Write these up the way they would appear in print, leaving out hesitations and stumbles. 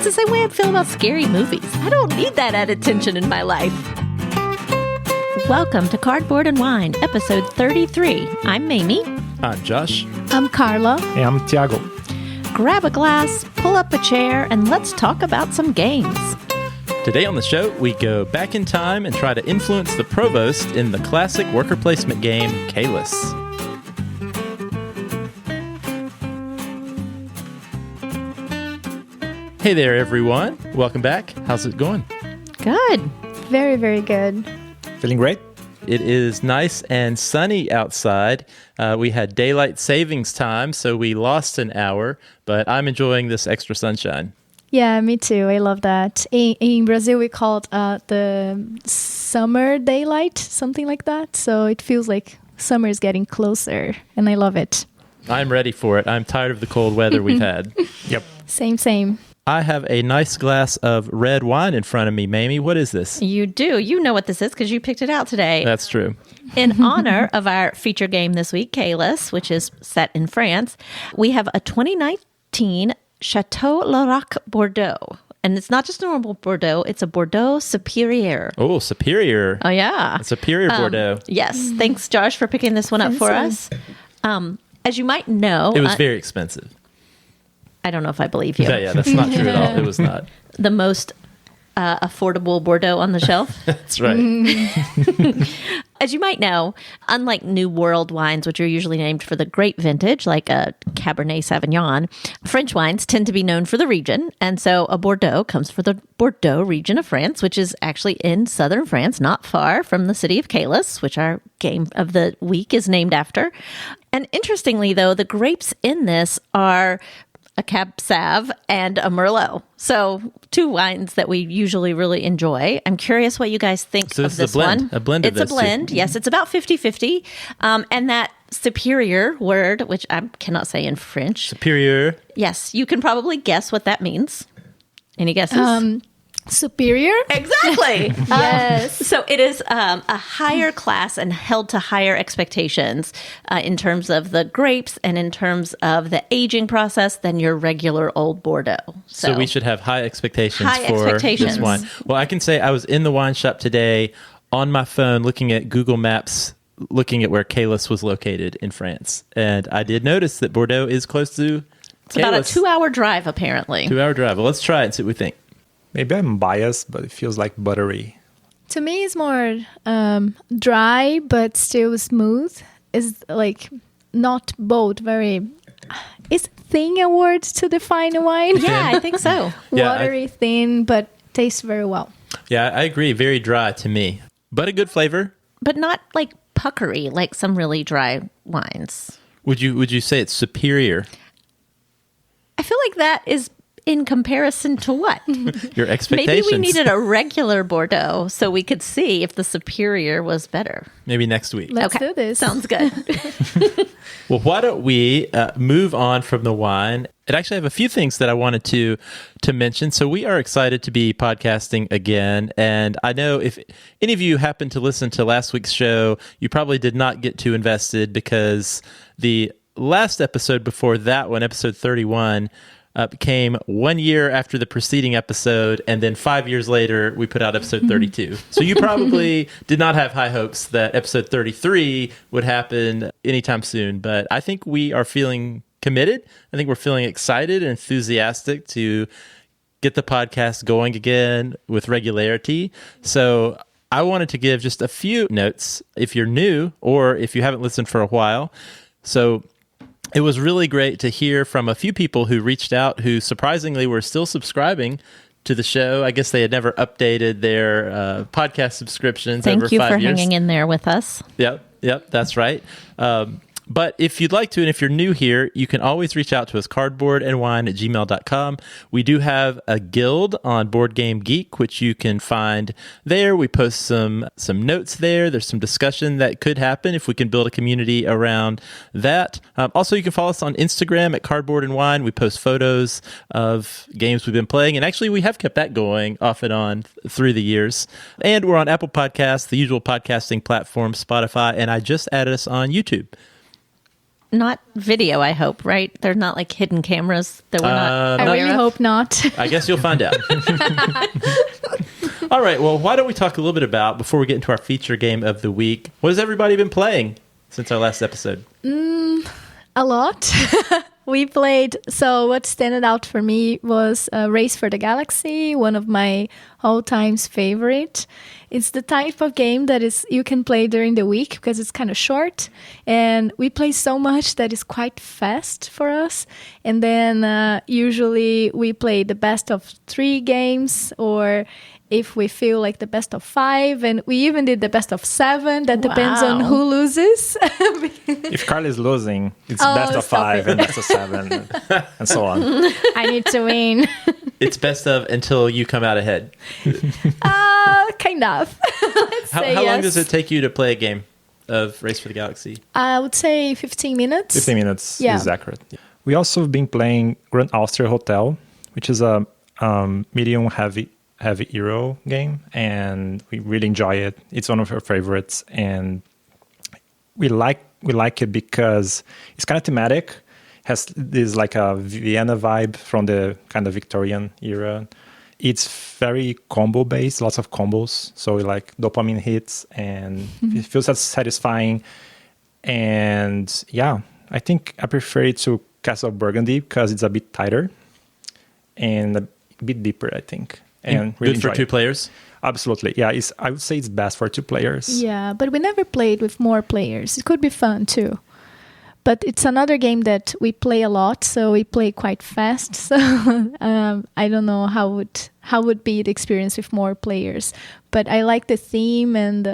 the same way I feel about scary movies. I don't need that added tension in my life. Welcome to Cardboard and Wine, episode 33. I'm Mamie. I'm Josh. I'm Carla. Hey, I'm Tiago. Grab a glass, pull up a chair, and let's talk about some games. Today on the show, we go back in time and try to influence the provost in the classic worker placement game, Caylus. Hey there, everyone. Welcome back. How's it going? Good. Very, very good. Feeling great? It is nice and sunny outside. We had daylight savings time, so we lost an hour, but I'm enjoying this extra sunshine. Yeah, me too. I love that. In Brazil, we call it the summer daylight, something like that. So it feels like summer is getting closer, and I love it. I'm ready for it. I'm tired of the cold weather we've had. Yep. Same. I have a nice glass of red wine in front of me, Mamie. What is this? You do. You know what this is because you picked it out today. That's true. In honor of our feature game this week, Caylus, which is set in France, we have a 2019 Chateau Larac Bordeaux. And it's not just a normal Bordeaux, it's a Bordeaux Superior. Oh, Superior. Oh, yeah. A Superior Bordeaux. Yes. Thanks, Josh, for picking this one up for us. As you might know... It was very expensive. I don't know if I believe you. Yeah, that's not true at all. It was not. The most affordable Bordeaux on the shelf. That's right. As you might know, unlike New World wines, which are usually named for the grape vintage, like a Cabernet Sauvignon, French wines tend to be known for the region. And so a Bordeaux comes from the Bordeaux region of France, which is actually in southern France, not far from the city of Caylus, which our game of the week is named after. And interestingly, though, the grapes in this are a Cab Sauv and a Merlot. So two wines that we usually really enjoy. I'm curious what you guys think So of this is a blend, one. a blend of It's a those two. blend. Yes, it's about 50-50. And that superior word, which I cannot say in French. Superior. Yes, you can probably guess what that means. Any guesses? Superior? Exactly. Yes. So it is a higher class and held to higher expectations in terms of the grapes and in terms of the aging process than your regular old Bordeaux. So we should have high expectations High for expectations. this wine. Well, I can say I was in the wine shop today on my phone looking at Google Maps, looking at where Caylus was located in France. And I did notice that Bordeaux is close to It's about a Caylus. 2-hour drive, apparently. 2-hour drive. Well, let's try it and see what we think. Maybe I'm biased, but it feels like buttery. To me, it's more dry, but still smooth. It's like not bold, very... Is thin a word to define a wine? Yeah, I think so. Yeah, Watery, thin, but tastes very well. Yeah, I agree. Very dry to me, but a good flavor. But not like puckery, like some really dry wines. Would you say it's superior? I feel like that is in comparison to what? Your expectations. Maybe we needed a regular Bordeaux so we could see if the superior was better. Maybe next week. Let's do this. Sounds good. Well, why don't we move on from the wine? I actually have a few things that I wanted to mention. So we are excited to be podcasting again. And I know if any of you happened to listen to last week's show, you probably did not get too invested because the last episode before that one, episode 31, came 1 year after the preceding episode, and then 5 years later, we put out episode 32. So you probably did not have high hopes that episode 33 would happen anytime soon, but I think we are feeling committed. I think we're feeling excited and enthusiastic to get the podcast going again with regularity. So I wanted to give just a few notes if you're new or if you haven't listened for a while. So it was really great to hear from a few people who reached out who surprisingly were still subscribing to the show. I guess they had never updated their podcast subscriptions over 5 years. Thank you for hanging in there with us. Yep, that's right. But if you'd like to, and if you're new here, you can always reach out to us, cardboardandwine@gmail.com. We do have a guild on Board Game Geek, which you can find there. We post some notes there. There's some discussion that could happen if we can build a community around that. Also, you can follow us on Instagram at Cardboard and Wine. We post photos of games we've been playing, and actually we have kept that going off and on through the years. And we're on Apple Podcasts, the usual podcasting platform, Spotify, and I just added us on YouTube. not video, I hope, right? They're not like hidden cameras that we're not I aware really of. hope not. I guess you'll find out. All right. Well, why don't we talk a little bit about, before we get into our feature game of the week, what has everybody been playing since our last episode? A lot. We played, so what stood out for me was Race for the Galaxy, one of my all-time favorite. It's the type of game that is you can play during the week because it's kind of short, and we play so much that is quite fast for us. And then usually we play the best of 3 games, or if we feel like the best of 5, and we even did the best of 7. That depends on who loses. If Carl is losing, it's best of 5 and best of 7 and so on. I need to win. It's best of until you come out ahead. Kind of. Let's say How long yes. does it take you to play a game of Race for the Galaxy? I would say 15 minutes. 15 minutes Yeah. is accurate. We also have been playing Grand Austria Hotel, which is a medium heavy Euro game, and we really enjoy it. It's one of our favorites, and we like it because it's kind of thematic. Has this like a Vienna vibe from the kind of Victorian era. It's very combo based, lots of combos. So we like dopamine hits, and it feels satisfying. And yeah, I think I prefer it to Castle of Burgundy because it's a bit tighter and a bit deeper, I think. And really good for enjoy 2 it. players? Absolutely. Yeah, I would say it's best for 2 players. Yeah, but we never played with more players. It could be fun too. But it's another game that we play a lot, so we play quite fast. So I don't know how would be the experience with more players. But I like the theme, and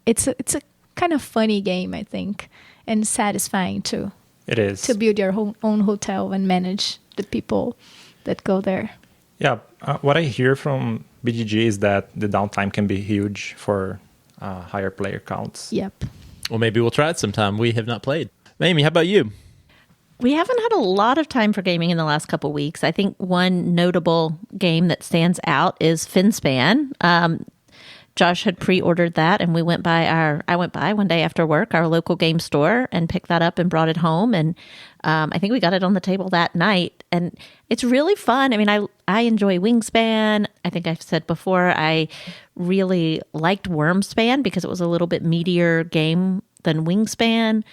it's a kind of funny game, I think, and satisfying too. It is. To build your own hotel and manage the people that go there. Yeah, what I hear from BGG is that the downtime can be huge for higher player counts. Yep. Well, maybe we'll try it sometime. We have not played. Amy, how about you? We haven't had a lot of time for gaming in the last couple weeks. I think one notable game that stands out is Finspan. Josh had pre-ordered that, and I went by one day after work, our local game store, and picked that up and brought it home. And I think we got it on the table that night, and it's really fun. I mean, I enjoy Wingspan. I think I've said before, I really liked Wormspan because it was a little bit meatier game than Wingspan,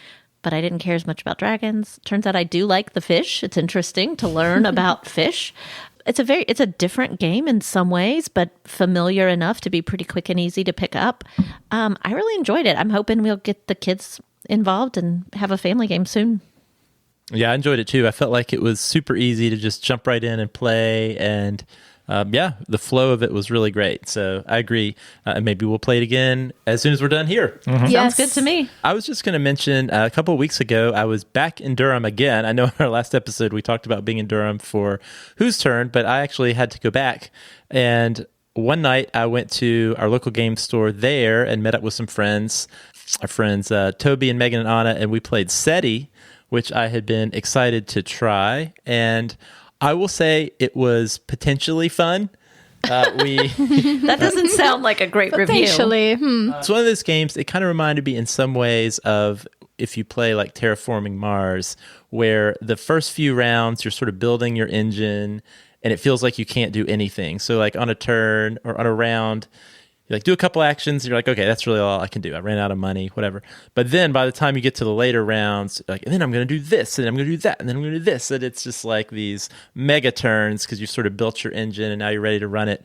but I didn't care as much about dragons. Turns out I do like the fish. It's interesting to learn about fish. It's a different game in some ways, but familiar enough to be pretty quick and easy to pick up. I really enjoyed it. I'm hoping we'll get the kids involved and have a family game soon. Yeah, I enjoyed it too. I felt like it was super easy to just jump right in and play, and the flow of it was really great. So I agree. Maybe we'll play it again as soon as we're done here. Sounds Yes. good to me. I was just going to mention a couple of weeks ago, I was back in Durham again. I know in our last episode we talked about being in Durham for Whose Turn, but I actually had to go back. And one night I went to our local game store there and met up with some friends, our friends Toby and Megan and Anna, and we played SETI, which I had been excited to try. And I will say it was potentially fun. That doesn't sound like a great review. Potentially. It's one of those games, it kind of reminded me in some ways of if you play like Terraforming Mars, where the first few rounds you're sort of building your engine and it feels like you can't do anything. So like on a turn or on a round, you like do a couple actions, you're like, okay, that's really all I can do. I ran out of money, whatever. But then by the time you get to the later rounds, like, and then I'm going to do this, and I'm going to do that, and then I'm going to do this. And it's just like these mega turns because you sort of built your engine and now you're ready to run it.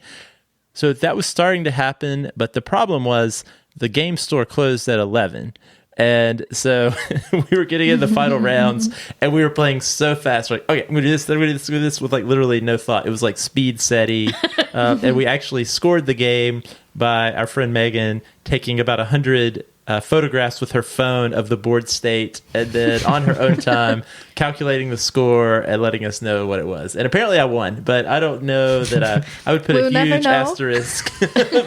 So that was starting to happen. But the problem was the game store closed at 11. And so we were getting in the final rounds and we were playing so fast. We're like, okay, I'm going to do this, then I'm going to do this, I'm going to do this with like literally no thought. It was like speed SETI. And we actually scored the game by our friend Megan taking about 100 photographs with her phone of the board state and then on her own time calculating the score and letting us know what it was. And apparently I won, but I don't know that I would put We'll a never huge know. asterisk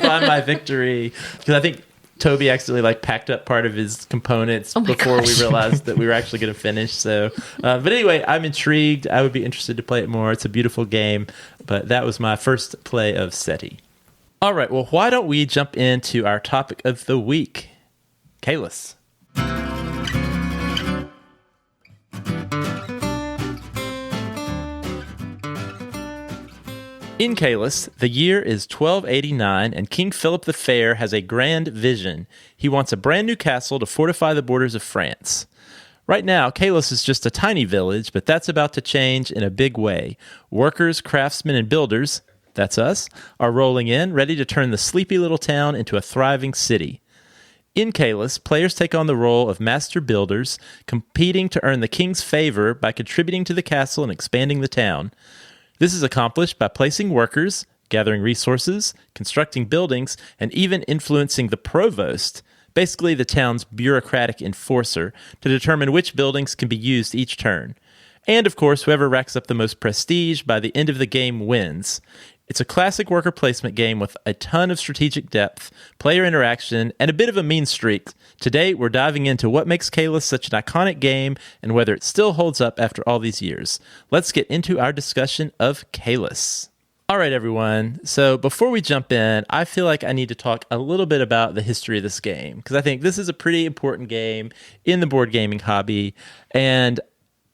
by my victory because I think Toby accidentally like packed up part of his components before we realized that we were actually going to finish. So, but anyway, I'm intrigued. I would be interested to play it more. It's a beautiful game, but that was my first play of SETI. All right. Well, why don't we jump into our topic of the week? Caylus. In Caylus, the year is 1289, and King Philip the Fair has a grand vision. He wants a brand new castle to fortify the borders of France. Right now, Caylus is just a tiny village, but that's about to change in a big way. Workers, craftsmen, and builders, that's us, are rolling in, ready to turn the sleepy little town into a thriving city. In Caylus, players take on the role of master builders, competing to earn the king's favor by contributing to the castle and expanding the town. This is accomplished by placing workers, gathering resources, constructing buildings, and even influencing the provost, basically the town's bureaucratic enforcer, to determine which buildings can be used each turn. And of course, whoever racks up the most prestige by the end of the game wins. It's a classic worker placement game with a ton of strategic depth, player interaction, and a bit of a mean streak. Today, we're diving into what makes Caylus such an iconic game and whether it still holds up after all these years. Let's get into our discussion of Caylus. All right, everyone. So before we jump in, I feel like I need to talk a little bit about the history of this game, because I think this is a pretty important game in the board gaming hobby. And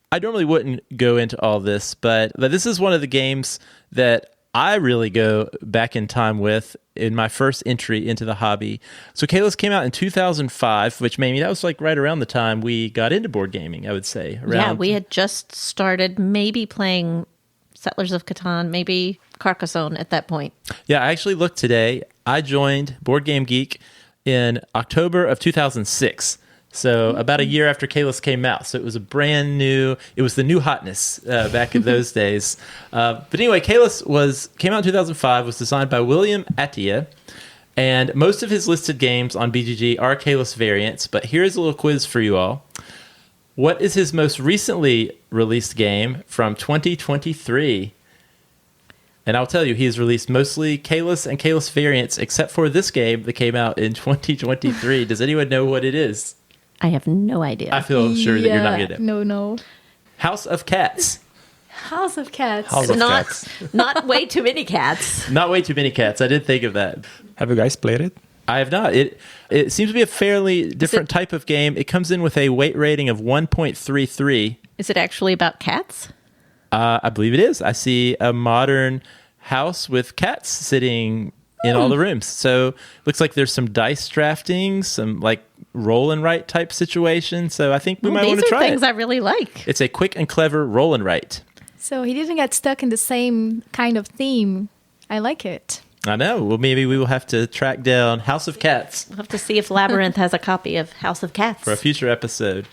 I normally wouldn't go into all this, but this is one of the games that I really go back in time with in my first entry into the hobby. So Caylus came out in 2005, which made me, that was like right around the time we got into board gaming, I would say. Yeah, we had just started maybe playing Settlers of Catan, maybe Carcassonne at that point. Yeah, I actually looked today. I joined Board Game Geek in October of 2006. So about a year after Caylus came out. So it was it was the new hotness back in those days. But anyway, Caylus came out in 2005, was designed by William Attia, and most of his listed games on BGG are Caylus variants, but here's a little quiz for you all. What is his most recently released game from 2023? And I'll tell you, he has released mostly Caylus and Caylus variants, except for this game that came out in 2023. Does anyone know what it is? I have no idea. I feel sure that you're not going to know. No. House of Cats. House of Cats. House of Cats. Not way too many cats. Not way too many cats. I did think of that. Have you guys played it? I have not. It seems to be a fairly different type of game. It comes in with a weight rating of 1.33. Is it actually about cats? I believe it is. I see a modern house with cats sitting in all the rooms. So looks like there's some dice drafting, some like roll and write type situation. So I think we might want to try it. These are things I really like. It's a quick and clever roll and write. So he didn't get stuck in the same kind of theme. I like it. I know. Well, maybe we will have to track down House of Cats. We'll have to see if Labyrinth has a copy of House of Cats. For a future episode.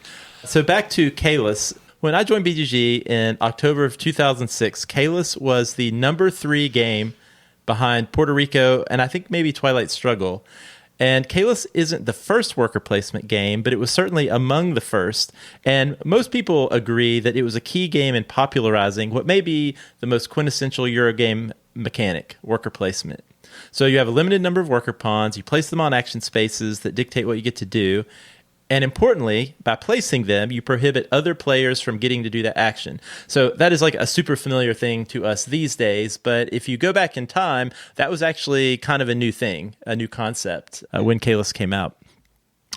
So back to Caylus. When I joined BGG in October of 2006, Caylus was the number 3 game behind Puerto Rico and I think maybe Twilight Struggle. And Caylus isn't the first worker placement game, but it was certainly among the first. And most people agree that it was a key game in popularizing what may be the most quintessential Eurogame mechanic, worker placement. So you have a limited number of worker pawns, you place them on action spaces that dictate what you get to do. And importantly, by placing them, you prohibit other players from getting to do that action. So that is like a super familiar thing to us these days. But if you go back in time, that was actually kind of a new thing, a new concept when Caylus came out.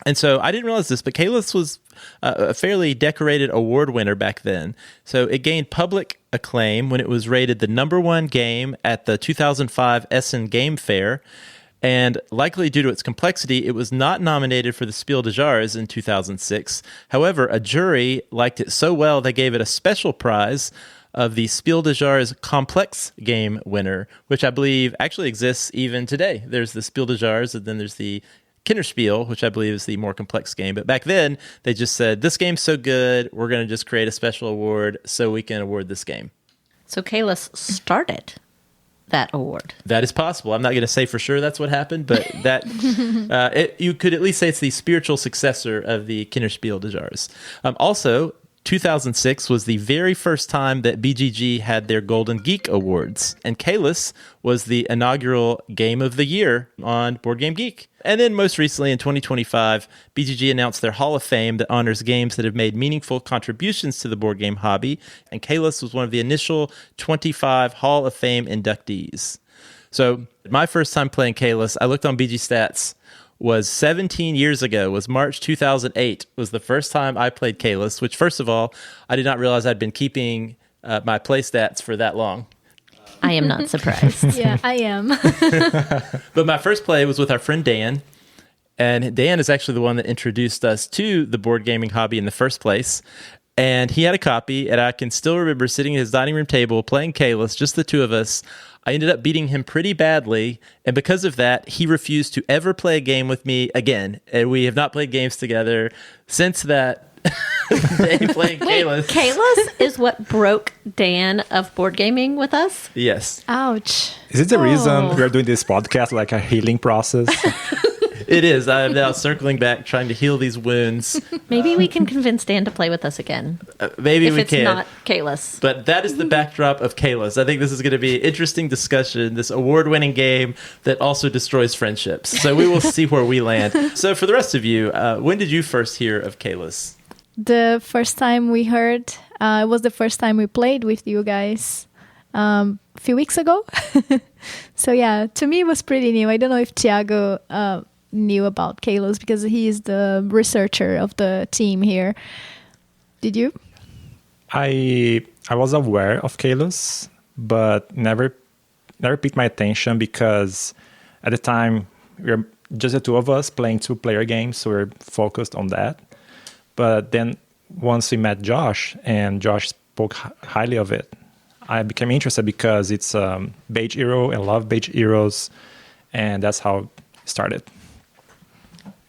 And so I didn't realize this, but Caylus was a fairly decorated award winner back then. So it gained public acclaim when it was rated the number 1 game at the 2005 Essen Game Fair. And likely due to its complexity, it was not nominated for the Spiel des Jahres in 2006. However, a jury liked it so well, they gave it a special prize of the Spiel des Jahres Complex Game winner, which I believe actually exists even today. There's the Spiel des Jahres, and then there's the Kinderspiel, which I believe is the more complex game. But back then, they just said, this game's so good, we're going to just create a special award so we can award this game. So Caylus started that award. That is possible. I'm not going to say for sure that's what happened, but that you could at least say it's the spiritual successor of the Kinderspiel des Jahres. Also, 2006 was the very first time that BGG had their Golden Geek Awards, and Caylus was the inaugural Game of the Year on Board Game Geek. And then most recently in 2025, BGG announced their Hall of Fame that honors games that have made meaningful contributions to the board game hobby, and Caylus was one of the initial 25 Hall of Fame inductees. So my first time playing Caylus, I looked on BG Stats, was 17 years ago, was March 2008, was the first time I played Caylus, which first of all, I did not realize I'd been keeping my play stats for that long. I am not surprised. Yeah, I am. But my first play was with our friend Dan. And Dan is actually the one that introduced us to the board gaming hobby in the first place. And he had a copy, and I can still remember sitting at his dining room table playing Caylus, just the two of us. I ended up beating him pretty badly, and because of that, he refused to ever play a game with me again. And we have not played games together since that day playing Caylus. Caylus is what broke Dan of board gaming with us? Yes. Ouch. Is it the reason we're doing this podcast, like a healing process? It is. I am now circling back, trying to heal these wounds. Maybe we can convince Dan to play with us again. Maybe if we it's can. not Caylus. But that is the backdrop of Caylus. I think this is going to be an interesting discussion, this award-winning game that also destroys friendships. So we will see where we land. So for the rest of you, when did you first hear of Caylus? The first time we heard, it was the first time we played with you guys a few weeks ago. So yeah, to me it was pretty new. I don't know if Thiago knew about Caylus because he is the researcher of the team here. Did you? I was aware of Caylus, but never piqued my attention because at the time we were just the two of us playing 2-player games, so we were focused on that. But then once we met Josh, and Josh spoke highly of it, I became interested because it's Beige Hero. I love Beige Heroes, and that's how it started.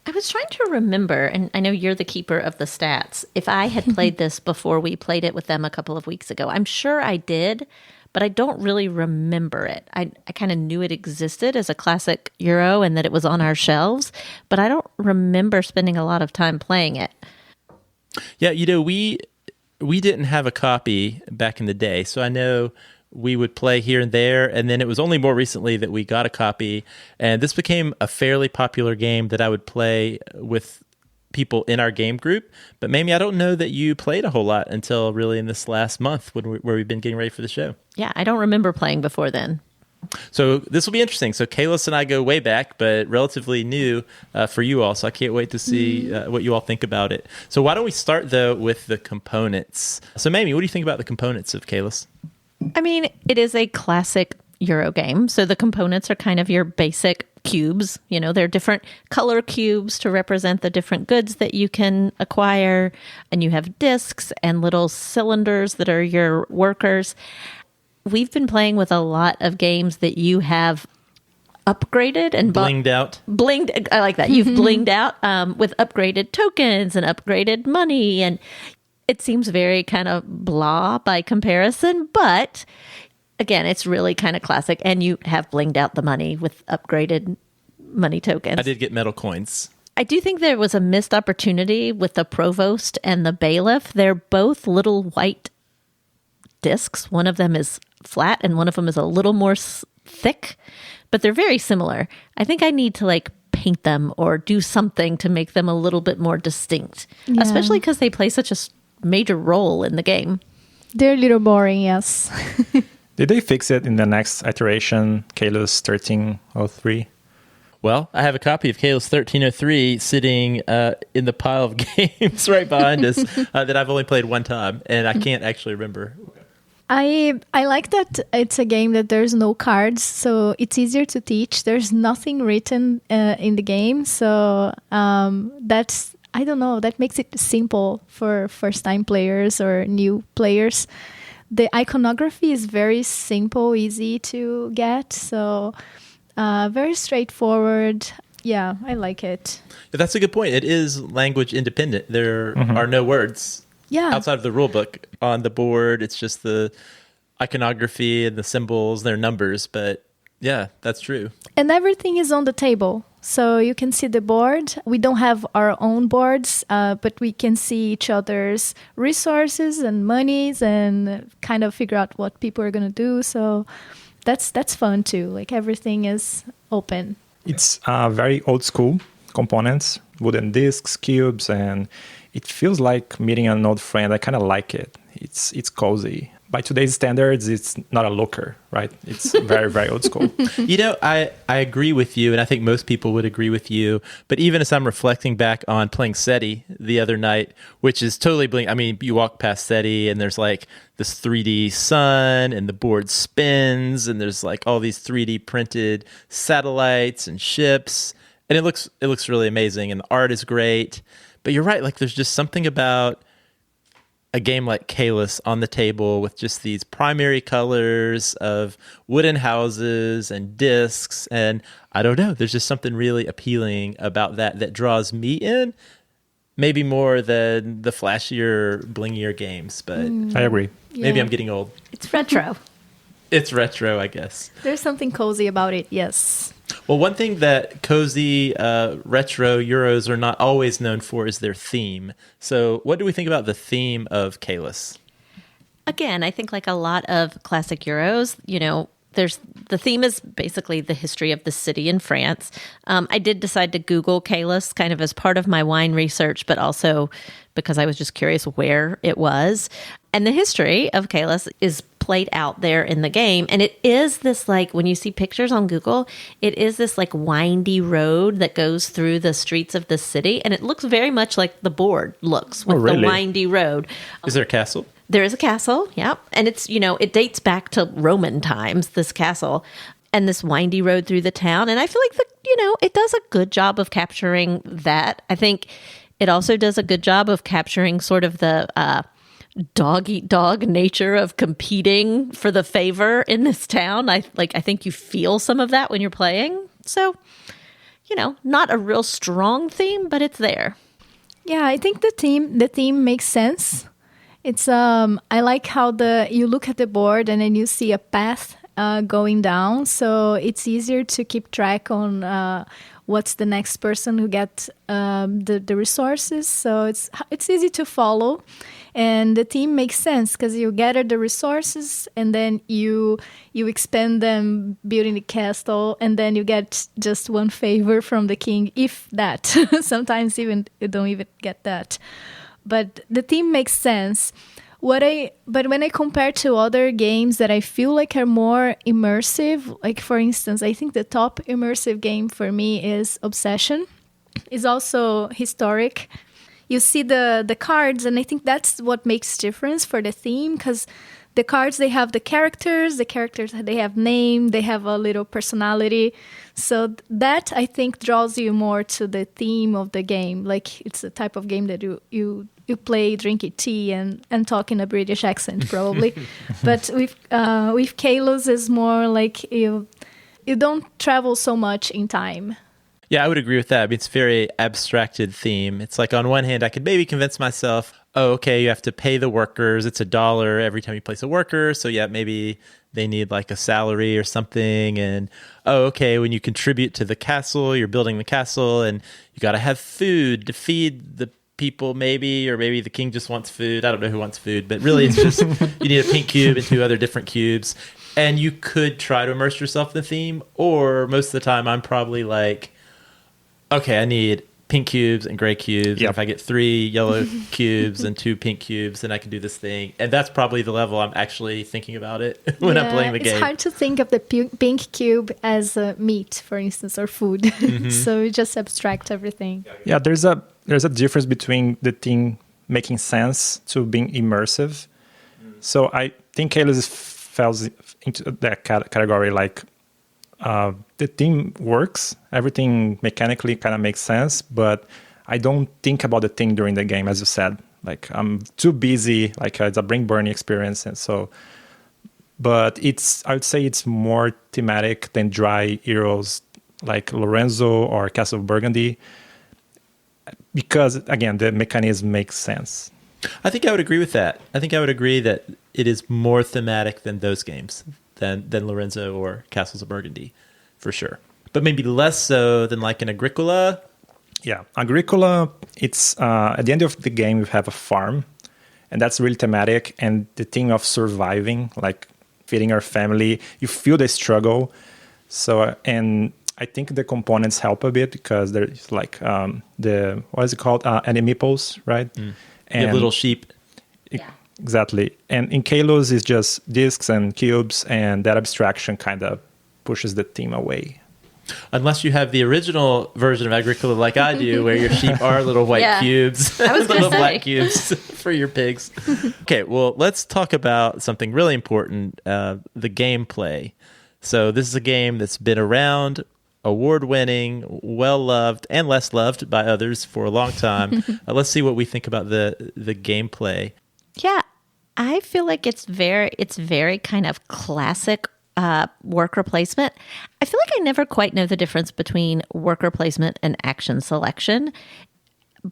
I was trying to remember, and I know you're the keeper of the stats, if I had played this before we played it with them a couple of weeks ago. I'm sure I did, but I don't really remember it. I kind of knew it existed as a classic Euro and that it was on our shelves, but I don't remember spending a lot of time playing it. Yeah, we didn't have a copy back in the day, so I know we would play here and there, and then it was only more recently that we got a copy, and this became a fairly popular game that I would play with people in our game group. But Mamie, I don't know that you played a whole lot until really in this last month where we've been getting ready for the show. Yeah, I don't remember playing before then. So this will be interesting. So Caylus and I go way back, but relatively new for you all. So I can't wait to see what you all think about it. So why don't we start, though, with the components? So Mamie, what do you think about the components of Caylus? I mean, it is a classic Euro game. So the components are kind of your basic cubes. You know, they're different color cubes to represent the different goods that you can acquire. And you have discs and little cylinders that are your workers. We've been playing with a lot of games that you have upgraded and blinged out. Blinged, I like that. You've blinged out with upgraded tokens and upgraded money, and it seems very kind of blah by comparison. But again, it's really kind of classic, and you have blinged out the money with upgraded money tokens. I did get metal coins. I do think there was a missed opportunity with the provost and the bailiff. They're both little white discs. One of them is flat and one of them is a little more thick, but they're very similar. I think I need to paint them or do something to make them a little bit more distinct, especially because they play such a major role in the game. They're a little boring, yes. Did they fix it in the next iteration, Caylus 1303? Well, I have a copy of Caylus 1303 sitting in the pile of games right behind us that I've only played one time, and I can't actually remember. I like that it's a game that there's no cards, so it's easier to teach. There's nothing written in the game, so that's, I don't know, that makes it simple for first-time players or new players. The iconography is very simple, easy to get, so very straightforward. Yeah, I like it. That's a good point. It is language independent. There are no words. Yeah. Outside of the rule book on the board, it's just the iconography and the symbols, their numbers. But yeah, that's true. And everything is on the table. So you can see the board. We don't have our own boards, but we can see each other's resources and monies and kind of figure out what people are going to do. So that's fun too. Everything is open. It's very old school components, wooden discs, cubes, and it feels like meeting an old friend. I kind of like it. It's cozy. by today's standards, it's not a looker, right? It's very, very old school. I agree with you, and I think most people would agree with you. But even as I'm reflecting back on playing SETI the other night, which is totally blank. I mean, you walk past SETI, and there's like this 3D sun, and the board spins, and there's like all these 3D printed satellites and ships, and it looks really amazing, and the art is great. But you're right, like there's just something about a game like Caylus on the table with just these primary colors of wooden houses and discs. And I don't know, there's just something really appealing about that draws me in, maybe more than the flashier, blingier games. But I agree. Maybe I'm getting old. It's retro. It's retro, I guess. There's something cozy about it, yes. Well, one thing that cozy retro Euros are not always known for is their theme. So what do we think about the theme of Caylus? Again, I think like a lot of classic Euros, there's the theme is basically the history of the city in France. I did decide to Google Caylus kind of as part of my wine research, but also because I was just curious where it was. And the history of Caylus is played out there in the game. And it is this, like, when you see pictures on Google, it is this like windy road that goes through the streets of the city. And it looks very much like the board looks with the windy road. Is there a castle? There is a castle, yeah. And it's, it dates back to Roman times, this castle, and this windy road through the town. And I feel like, it does a good job of capturing that. I think it also does a good job of capturing sort of the dog-eat-dog nature of competing for the favor in this town. I think you feel some of that when you're playing. So, not a real strong theme, but it's there. Yeah, I think the theme makes sense. It's I like how you look at the board and then you see a path going down, so it's easier to keep track on what's the next person who gets the resources. So it's easy to follow, and the theme makes sense because you gather the resources and then you expend them building the castle, and then you get just one favor from the king, if that. Sometimes even you don't even get that. But the theme makes sense. But when I compare to other games that I feel like are more immersive, like for instance, I think the top immersive game for me is Obsession. It's also historic. You see the cards, and I think that's what makes difference for the theme, because the cards, they have the characters, they have name, they have a little personality. So that, I think, draws you more to the theme of the game. Like, it's the type of game that you play drinking tea and talk in a British accent, probably. But with Caylus, is more like you don't travel so much in time. Yeah, I would agree with that. I mean, it's a very abstracted theme. It's like, on one hand, I could maybe convince myself, oh, okay, you have to pay the workers. It's $1 every time you place a worker. So yeah, maybe they need like a salary or something. And, oh, okay, when you contribute to the castle, you're building the castle, and you got to have food to feed the people, maybe, or maybe the king just wants food. I don't know who wants food, but really it's just you need a pink cube and 2 other different cubes. And you could try to immerse yourself in the theme, or most of the time I'm probably like, okay, I need pink cubes and gray cubes. Yep. And if I get 3 yellow cubes and 2 pink cubes, then I can do this thing. And that's probably the level I'm actually thinking about it when I'm playing the game. It's hard to think of the pink cube as meat, for instance, or food. Mm-hmm. So you just abstract everything. Yeah, there's a difference between the thing making sense to being immersive. So I think Caylus falls into that category, like, the theme works, everything mechanically kind of makes sense, but I don't think about the thing during the game, as you said. Like, I'm too busy, like it's a brain burning experience, and so. But I would say it's more thematic than dry heroes like Lorenzo or Castle of Burgundy, because again, the mechanism makes sense. I think I would agree with that. I think I would agree that it is more thematic than those games, than Lorenzo or Castles of Burgundy, for sure. But maybe less so than like an Agricola. Yeah, Agricola, it's at the end of the game, you have a farm, and that's really thematic. And the thing of surviving, like feeding our family, you feel the struggle. So, and I think the components help a bit, because there's like what is it called? Enemy meeples, right? Mm. And you have little sheep. Exactly. And in Caylus, it's just disks and cubes, and that abstraction kind of pushes the theme away. Unless you have the original version of Agricola like I do, where your sheep are little white cubes, I was gonna little say. black cubes for your pigs. Okay, well, let's talk about something really important, the gameplay. So this is a game that's been around, award-winning, well-loved, and less loved by others for a long time. Let's see what we think about the gameplay. Yeah, I feel like it's very kind of classic worker placement. I feel like I never quite know the difference between worker placement and action selection.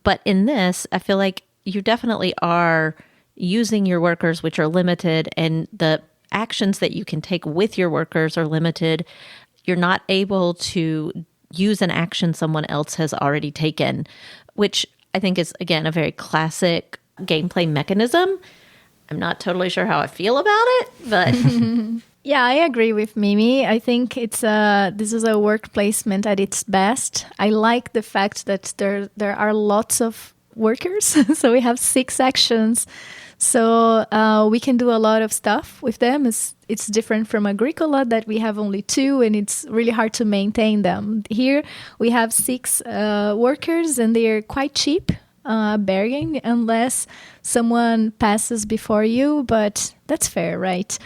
But in this, I feel like you definitely are using your workers, which are limited, and the actions that you can take with your workers are limited. You're not able to use an action someone else has already taken, which I think is, again, a very classic gameplay mechanism. I'm not totally sure how I feel about it, but Yeah, I agree with Mimi. I think this is a work placement at its best. I like the fact that there are lots of workers, so we have 6 actions. So we can do a lot of stuff with them. It's different from Agricola that we have only 2, and it's really hard to maintain them. Here we have 6 workers, and they're quite cheap. Bargain unless someone passes before you, but that's fair, right?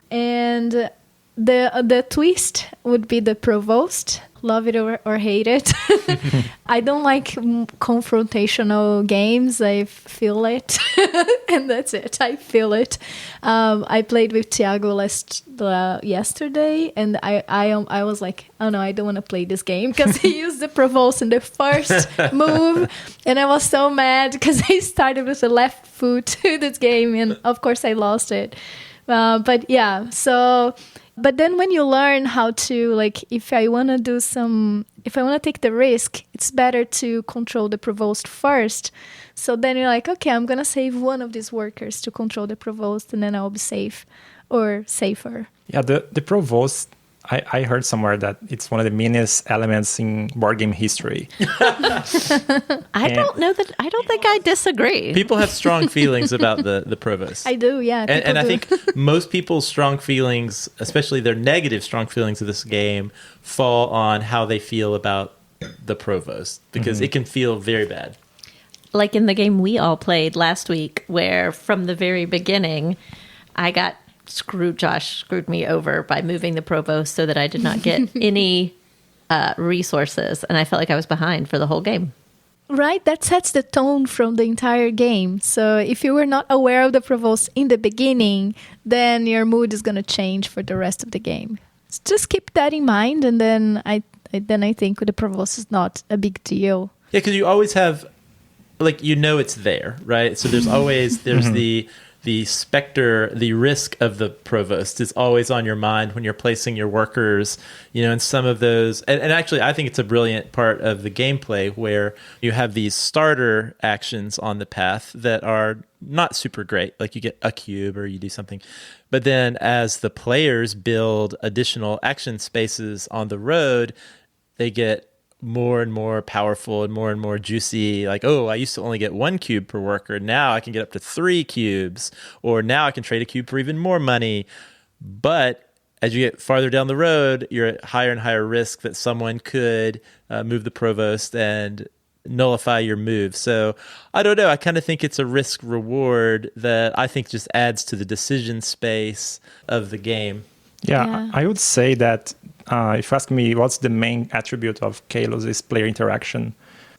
And the twist would be the provost. Love it or hate it. I don't like confrontational games. I feel it, and that's it. I feel it. I played with Thiago yesterday, and I was like, oh no, I don't want to play this game because he used the provost in the first move, and I was so mad because I started with the left foot to this game, and of course I lost it. But yeah, so. But then when you learn how to, like, if I want to take the risk, it's better to control the provost first. So then you're like, okay, I'm going to save one of these workers to control the provost, and then I'll be safe or safer. Yeah, the provost, I heard somewhere that it's one of the meanest elements in board game history. I don't think I disagree. People have strong feelings about the provost. I do, yeah. And I think most people's strong feelings, especially their negative strong feelings of this game, fall on how they feel about the provost, because it can feel very bad. Like in the game we all played last week, where from the very beginning, Josh screwed me over by moving the provost so that I did not get any resources, and I felt like I was behind for the whole game. Right, that sets the tone from the entire game. So if you were not aware of the provost in the beginning, then your mood is going to change for the rest of the game. So just keep that in mind, and then I think the provost is not a big deal. Yeah, because you always have, like, it's there, right? So there's always the specter, the risk of the provost is always on your mind when you're placing your workers, and some of those. And actually, I think it's a brilliant part of the gameplay where you have these starter actions on the path that are not super great. Like you get a cube or you do something. But then as the players build additional action spaces on the road, they get more and more powerful and more juicy. Like, oh, I used to only get 1 cube per worker. Now I can get up to 3 cubes, or now I can trade a cube for even more money. But as you get farther down the road, you're at higher and higher risk that someone could move the provost and nullify your move. So I don't know. I kind of think it's a risk reward that I think just adds to the decision space of the game. Yeah. I would say that if you ask me what's the main attribute of Caylus is player interaction,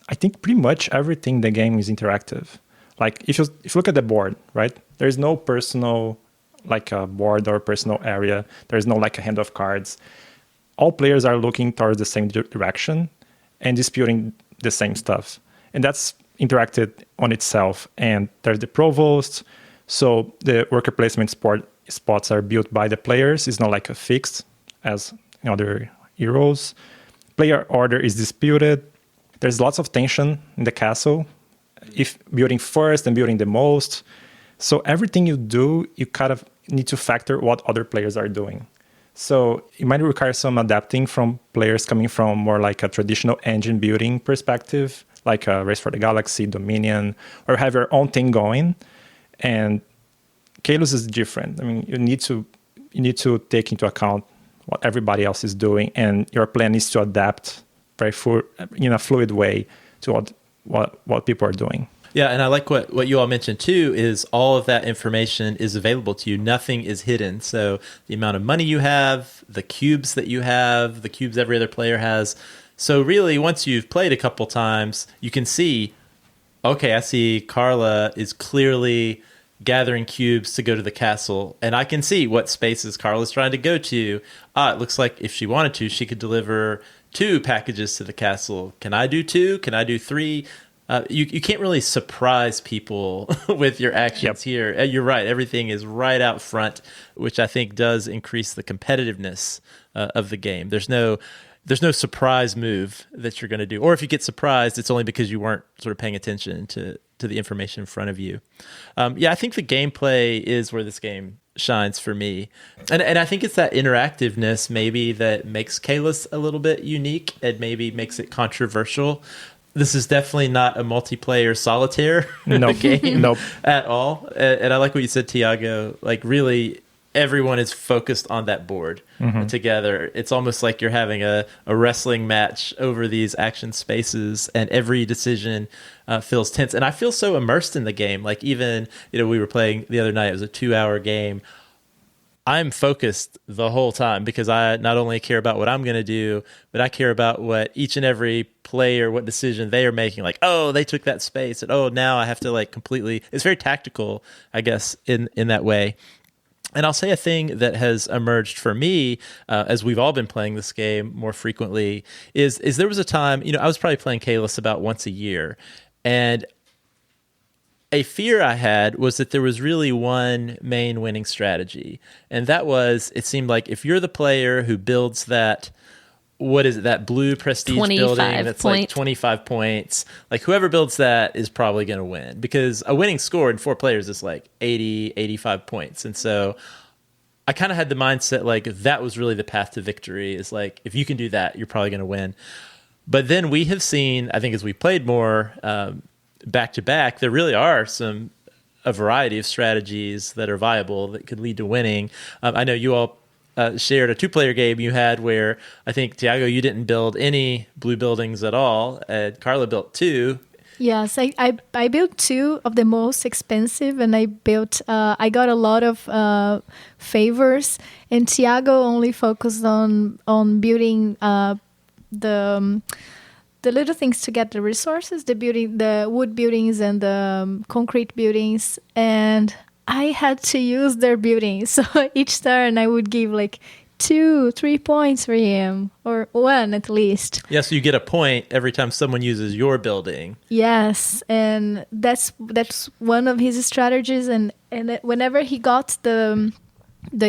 I think pretty much everything in the game is interactive. Like if you look at the board, right? There's no personal, like a board or personal area. There's no like a hand of cards. All players are looking towards the same direction and disputing the same stuff. And that's interacted on itself. And there's the provost. So the worker placement spots are built by the players. It's not like a fixed as in other heroes. Player order is disputed. There's lots of tension in the castle. If building first and building the most. So everything you do, you kind of need to factor what other players are doing. So it might require some adapting from players coming from more like a traditional engine building perspective, like a Race for the Galaxy, Dominion, or have your own thing going. And Caylus is different. I mean, you need to take into account what everybody else is doing, and your plan is to adapt in a fluid way to what people are doing. Yeah, and I like what you all mentioned too, is all of that information is available to you. Nothing is hidden. So the amount of money you have, the cubes that you have, the cubes every other player has. So really, once you've played a couple times, you can see, okay, I see Carla is clearly gathering cubes to go to the castle, and I can see what spaces Carla's trying to go to. It looks like if she wanted to, she could deliver 2 packages to the castle. Can I do 2? Can I do 3? You can't really surprise people with your actions here. You're right. Everything is right out front, which I think does increase the competitiveness of the game. There's no surprise move that you're going to do. Or if you get surprised, it's only because you weren't sort of paying attention to the information in front of you. I think the gameplay is where this game shines for me. And I think it's that interactiveness maybe that makes Caylus a little bit unique and maybe makes it controversial. This is definitely not a multiplayer solitaire game at all. And I like what you said, Tiago. Like, really, everyone is focused on that board together. It's almost like you're having a wrestling match over these action spaces, and every decision feels tense. And I feel so immersed in the game. Like, even, we were playing the other night. It was a 2-hour game. I'm focused the whole time because I not only care about what I'm going to do, but I care about what each and every player, what decision they are making. Like, oh, they took that space, and oh, now I have to completely. It's very tactical, I guess, in that way. And I'll say a thing that has emerged for me as we've all been playing this game more frequently is there was a time, I was probably playing Caylus about once a year, and a fear I had was that there was really one main winning strategy. And that was, it seemed like if you're the player who builds that, what is it, that blue prestige building that's like 25 points, like whoever builds that is probably going to win, because a winning score in 4 players is like 80, 85 points. And so I kind of had the mindset like that was really the path to victory, is like, if you can do that, you're probably going to win. But then we have seen, I think as we played more, back to back, there really are a variety of strategies that are viable that could lead to winning. I know you all shared a 2-player game you had where I think, Tiago, you didn't build any blue buildings at all, and Carla built 2. Yes, I built 2 of the most expensive, and I got a lot of favors, and Tiago only focused on building the little things to get the resources, the wood buildings and the concrete buildings, and I had to use their buildings. So each turn I would give like 2-3 points for him, or 1 at least. Yeah, so you get a point every time someone uses your building. Yes, and that's one of his strategies. And whenever he got the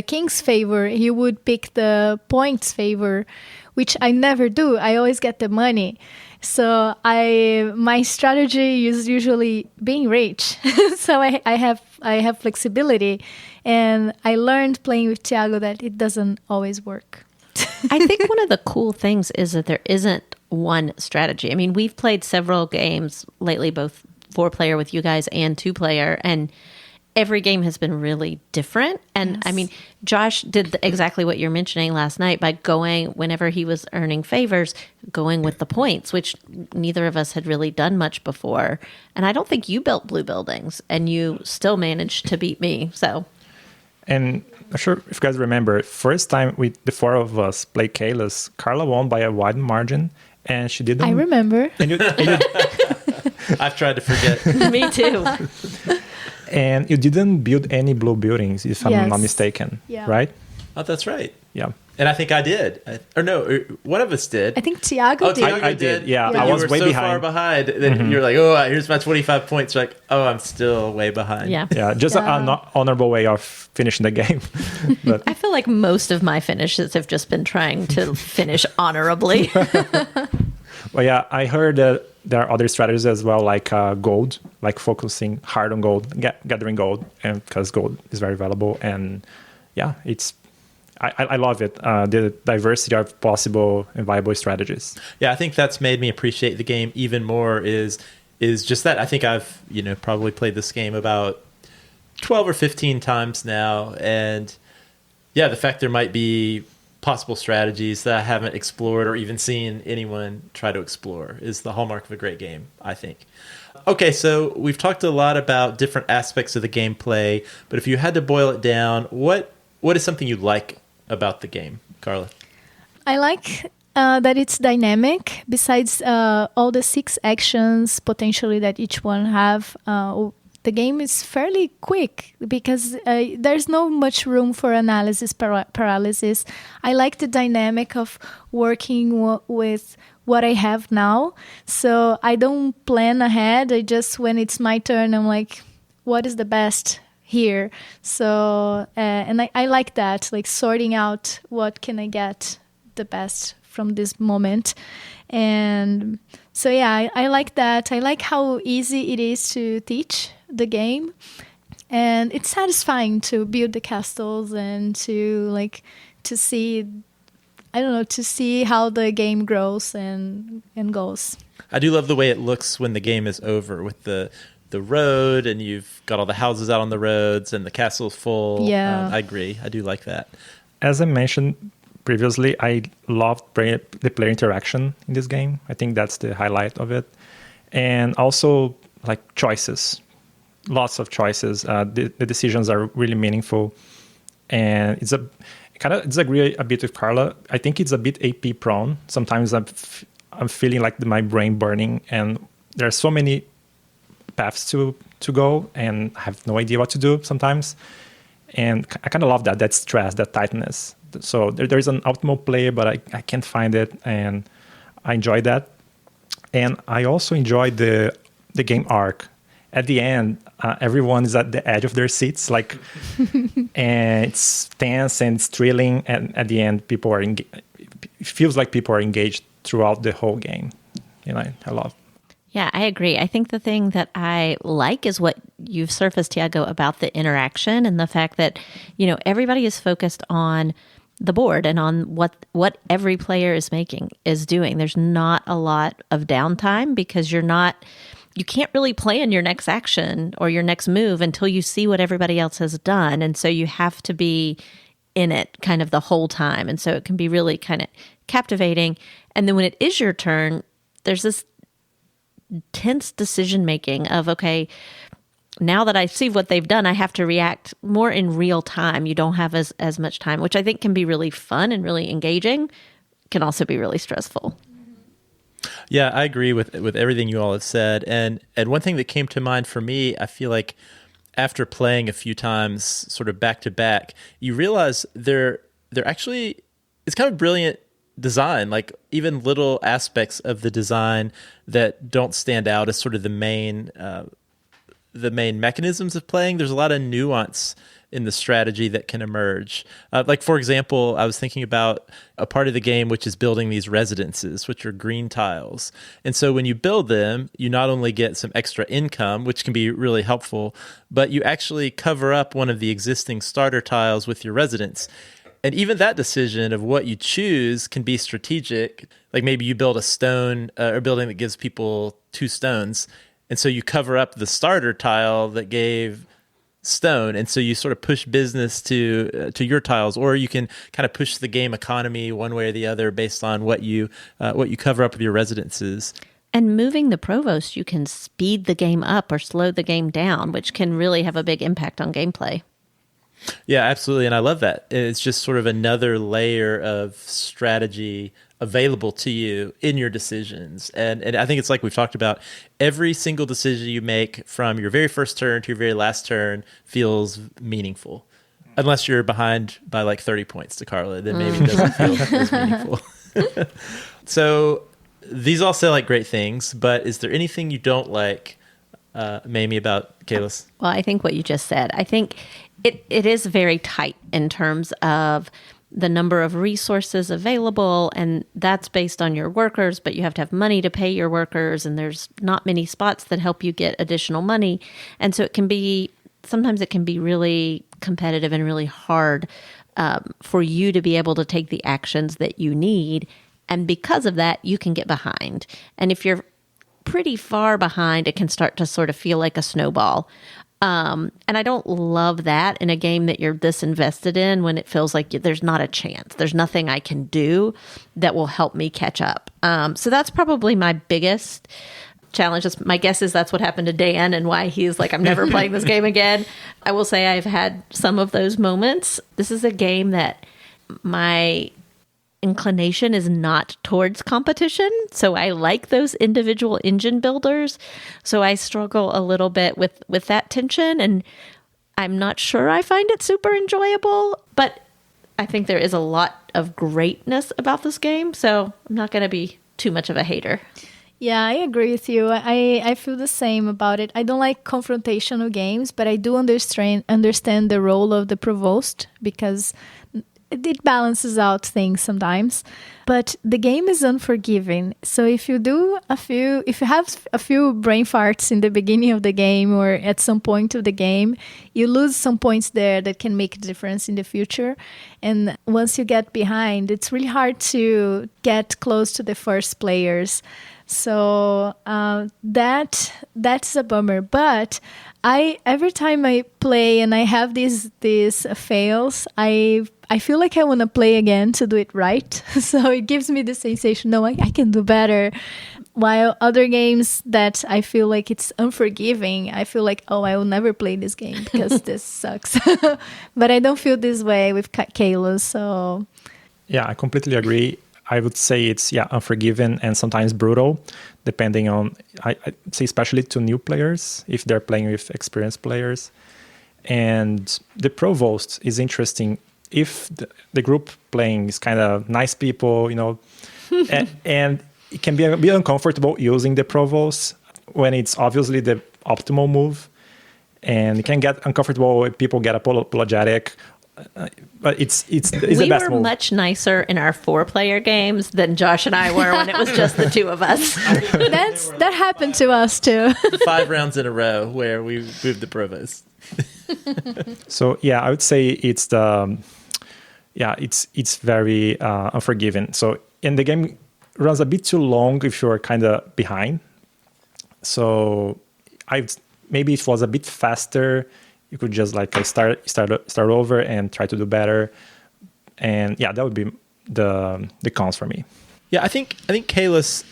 king's favor, he would pick the points favor, which I never do. I always get the money. So my strategy is usually being rich. So I have flexibility, and I learned playing with Tiago that it doesn't always work. I think one of the cool things is that there isn't one strategy. I mean, we've played several games lately, both 4-player with you guys and 2-player, and every game has been really different. And yes. I mean, Josh did exactly what you're mentioning last night by going, whenever he was earning favors, going with the points, which neither of us had really done much before. And I don't think you built blue buildings, and you still managed to beat me. So, and I'm sure if you guys remember, first time the 4 of us played Caylus, Carla won by a wide margin, and she didn't. I remember. And you I've tried to forget. Me too. And you didn't build any blue buildings, if I'm not mistaken, right? Oh, that's right. Yeah. And I think I did. One of us did. I think Tiago did. Tiago I did. Yeah, But I was way so behind. far behind that you're like, oh, here's my 25 points. You're like, oh, I'm still way behind. Yeah. Yeah, just an honorable way of finishing the game. But I feel like most of my finishes have just been trying to finish honorably. well, yeah, I heard that there are other strategies as well, like gold, like focusing hard on gold, gathering gold, and because gold is very valuable. And yeah, I love it. The diversity of possible and viable strategies. Yeah, I think that's made me appreciate the game even more. Is just that I think I've probably played this game about 12 or 15 times now. And yeah, the fact there might be possible strategies that I haven't explored or even seen anyone try to explore is the hallmark of a great game, I think. Okay, so we've talked a lot about different aspects of the gameplay, but if you had to boil it down, what is something you like about the game, Carla? I like that it's dynamic. Besides all the 6 actions potentially that each one have, the game is fairly quick because there's no much room for analysis paralysis. I like the dynamic of working with what I have now. So I don't plan ahead. I just, when it's my turn, I'm like, what is the best here? So, and I like that, like sorting out what can I get the best from this moment. And so, yeah, I like that. I like how easy it is to teach the game. And it's satisfying to build the castles and to see, I don't know, to see how the game grows and goes. I do love the way it looks when the game is over with the road and you've got all the houses out on the roads and the castle's full. Yeah. I agree. I do like that. As I mentioned previously, I loved the player interaction in this game. I think that's the highlight of it. And also like choices, lots of choices. The decisions are really meaningful. And it's kind of disagree a bit with Carla. I think it's a bit AP prone. Sometimes I'm feeling like my brain burning and there are so many paths to go and I have no idea what to do sometimes. And I kind of love that stress, that tightness. So there is an optimal play, but I can't find it, and I enjoy that. And I also enjoy the game arc. At the end, everyone is at the edge of their seats, like, and it's tense and it's thrilling. And at the end, people are it feels like people are engaged throughout the whole game. You know, I love. Yeah, I agree. I think the thing that I like is what you've surfaced, Tiago, about the interaction and the fact that, you know, everybody is focused on the board and on what every player is doing. There's not a lot of downtime because you can't really plan your next action or your next move until you see what everybody else has done. And so you have to be in it kind of the whole time. And so it can be really kind of captivating. And then when it is your turn, there's this tense decision making of, okay, now that I see what they've done, I have to react more in real time. You don't have as much time, which I think can be really fun and really engaging. Can also be really stressful. Yeah, I agree with everything you all have said. And one thing that came to mind for me, I feel like after playing a few times sort of back to back, you realize they're actually, it's kind of brilliant design, like even little aspects of the design that don't stand out as sort of the main mechanisms of playing. There's a lot of nuance in the strategy that can emerge. Like, for example, I was thinking about a part of the game which is building these residences, which are green tiles. And so when you build them, you not only get some extra income, which can be really helpful, but you actually cover up one of the existing starter tiles with your residence. And even that decision of what you choose can be strategic. Like maybe you build a stone or building that gives people 2 stones. And so you cover up the starter tile that gave stone. And so you sort of push business to your tiles, or you can kind of push the game economy one way or the other based on what you cover up with your residences. And moving the provost, you can speed the game up or slow the game down, which can really have a big impact on gameplay. Yeah, absolutely. And I love that. It's just sort of another layer of strategy available to you in your decisions. And I think it's like we've talked about, every single decision you make from your very first turn to your very last turn feels meaningful. Unless you're behind by like 30 points to Carla, then maybe it doesn't feel as meaningful. So these all sound like great things, but is there anything you don't like, Mamie, about Caylus? Well, I think what you just said, I think it is very tight in terms of the number of resources available, and that's based on your workers, but you have to have money to pay your workers, and there's not many spots that help you get additional money. And so sometimes it can be really competitive and really hard for you to be able to take the actions that you need. And because of that, you can get behind. And if you're pretty far behind, it can start to sort of feel like a snowball. And I don't love that in a game that you're this invested in when it feels like there's not a chance. There's nothing I can do that will help me catch up. So that's probably my biggest challenge. My guess is that's what happened to Dan and why he's like, I'm never playing this game again. I will say I've had some of those moments. This is a game that my inclination is not towards competition. So I like those individual engine builders. So I struggle a little bit with that tension, and I'm not sure I find it super enjoyable, but I think there is a lot of greatness about this game. So I'm not going to be too much of a hater. Yeah, I agree with you. I feel the same about it. I don't like confrontational games, but I do understand the role of the provost because it balances out things sometimes. But the game is unforgiving. So if you have a few brain farts in the beginning of the game or at some point of the game, you lose some points there that can make a difference in the future. And once you get behind, it's really hard to get close to the first players. So that's a bummer. But every time I play and I have these fails, I feel like I want to play again to do it right. So it gives me the sensation, no, I can do better. While other games that I feel like it's unforgiving, I feel like, oh, I will never play this game because this sucks. But I don't feel this way with Caylus. So yeah, I completely agree. I would say it's unforgiving and sometimes brutal, depending on, I'd say especially to new players, if they're playing with experienced players. And the provost is interesting. If the group playing is kind of nice people, and it can be a bit uncomfortable using the provost when it's obviously the optimal move. And it can get uncomfortable when people get apologetic. But it's the best move. We were much nicer in our 4-player games than Josh and I were when it was just the two of us. That happened to us too. 5 rounds in a row where we moved the provost. So yeah, I would say it's very unforgiving. So and the game runs a bit too long if you're kind of behind. So maybe it was a bit faster. You could just start over and try to do better. And yeah, that would be the cons for me. Yeah, I think Caylus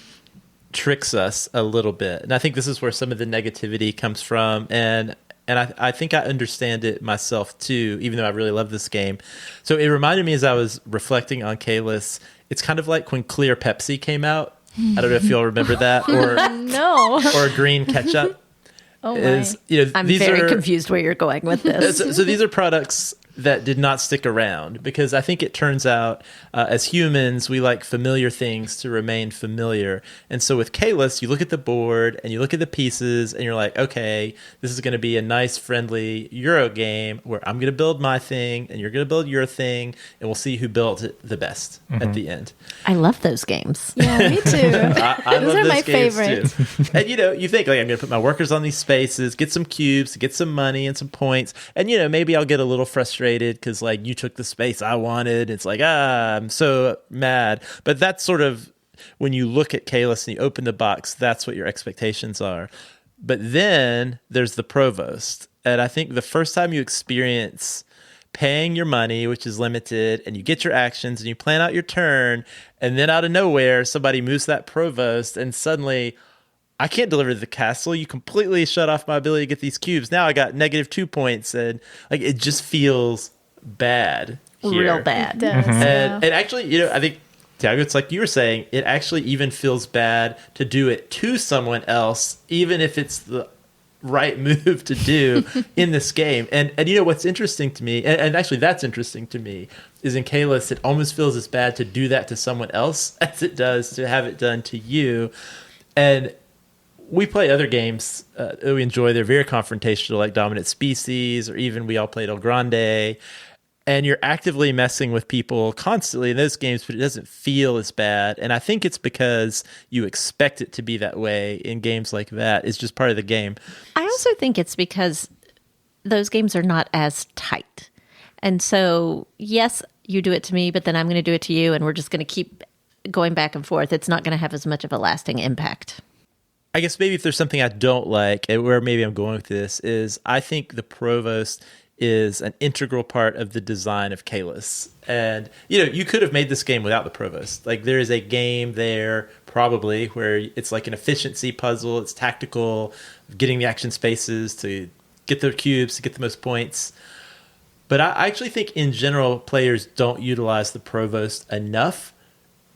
tricks us a little bit, and I think this is where some of the negativity comes from. And I think I understand it myself too, even though I really love this game. So it reminded me as I was reflecting on Caylus, it's kind of like when Clear Pepsi came out. I don't know if you'll remember that, or no, or green ketchup. Oh my. I'm very confused where you're going with this. So these are products that did not stick around because I think it turns out as humans, we like familiar things to remain familiar. And so with Caylus, you look at the board and you look at the pieces and you're like, okay, this is going to be a nice, friendly Euro game where I'm going to build my thing and you're going to build your thing and we'll see who built it the best at the end. I love those games. Yeah, me too. I those love are my games favorite. too. And you think like I'm going to put my workers on these spaces, get some cubes, get some money and some points, and maybe I'll get a little frustrated because like you took the space I wanted. It's like I'm so mad. But that's sort of when you look at Caylus and you open the box, that's what your expectations are. But then there's the provost, and I think the first time you experience paying your money, which is limited, and you get your actions and you plan out your turn, and then out of nowhere somebody moves that provost and suddenly I can't deliver the castle. You completely shut off my ability to get these cubes. Now I got -2 points, and like it just feels bad here. Real bad. It does, yeah. And actually, I think Tiago, it's like you were saying, it actually even feels bad to do it to someone else, even if it's the right move to do in this game. And what's interesting to me, and actually that's interesting to me, is in Caylus, it almost feels as bad to do that to someone else as it does to have it done to you. And we play other games that we enjoy. They're very confrontational, like Dominant Species, or even we all played El Grande. And you're actively messing with people constantly in those games, but it doesn't feel as bad. And I think it's because you expect it to be that way in games like that. It's just part of the game. I also think it's because those games are not as tight. And so, yes, you do it to me, but then I'm going to do it to you, and we're just going to keep going back and forth. It's not going to have as much of a lasting impact. I guess maybe if there's something I don't like, and where maybe I'm going with this, is I think the provost is an integral part of the design of Caylus. And, you could have made this game without the provost. Like, there is a game there, probably, where it's like an efficiency puzzle. It's tactical, getting the action spaces to get the cubes, to get the most points. But I actually think, in general, players don't utilize the provost enough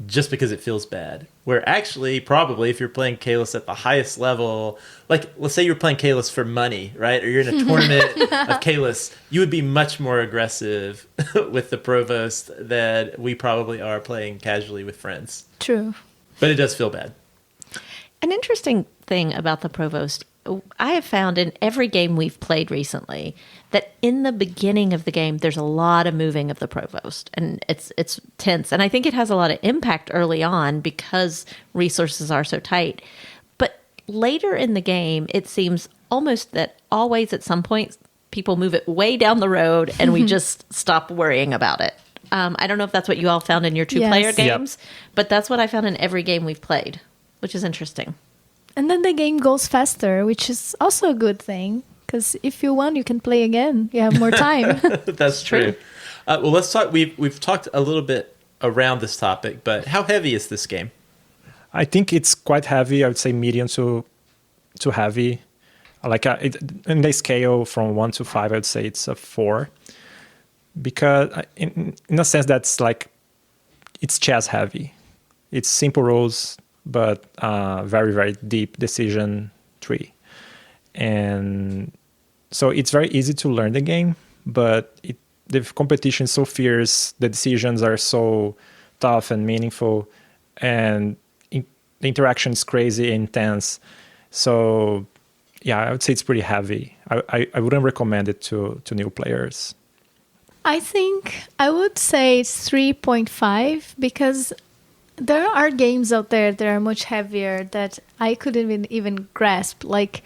just because it feels bad. Where actually, probably, if you're playing Caylus at the highest level, like, let's say you're playing Caylus for money, right? Or you're in a tournament of Caylus, you would be much more aggressive with the provost than we probably are playing casually with friends. True. But it does feel bad. An interesting thing about the provost, I have found in every game we've played recently that in the beginning of the game, there's a lot of moving of the provost, and it's tense. And I think it has a lot of impact early on because resources are so tight. But later in the game, it seems almost that always at some point, people move it way down the road and we just stop worrying about it. I don't know if that's what you all found in your two-player games, but that's what I found in every game we've played, which is interesting. And then the game goes faster, which is also a good thing. Because if you want, you can play again. You have more time. That's true. Well, let's talk. We've talked a little bit around this topic, but how heavy is this game? I think it's quite heavy. I would say medium to heavy. Like in the scale from 1 to 5, I would say it's a 4. Because in a sense, that's like it's chess heavy. It's simple rules, but very, very deep decision tree. And so it's very easy to learn the game, but the competition is so fierce, the decisions are so tough and meaningful, and the interaction is crazy and intense. So yeah, I would say it's pretty heavy. I wouldn't recommend it to new players. I think I would say it's 3.5 because there are games out there that are much heavier that I couldn't even grasp. Like,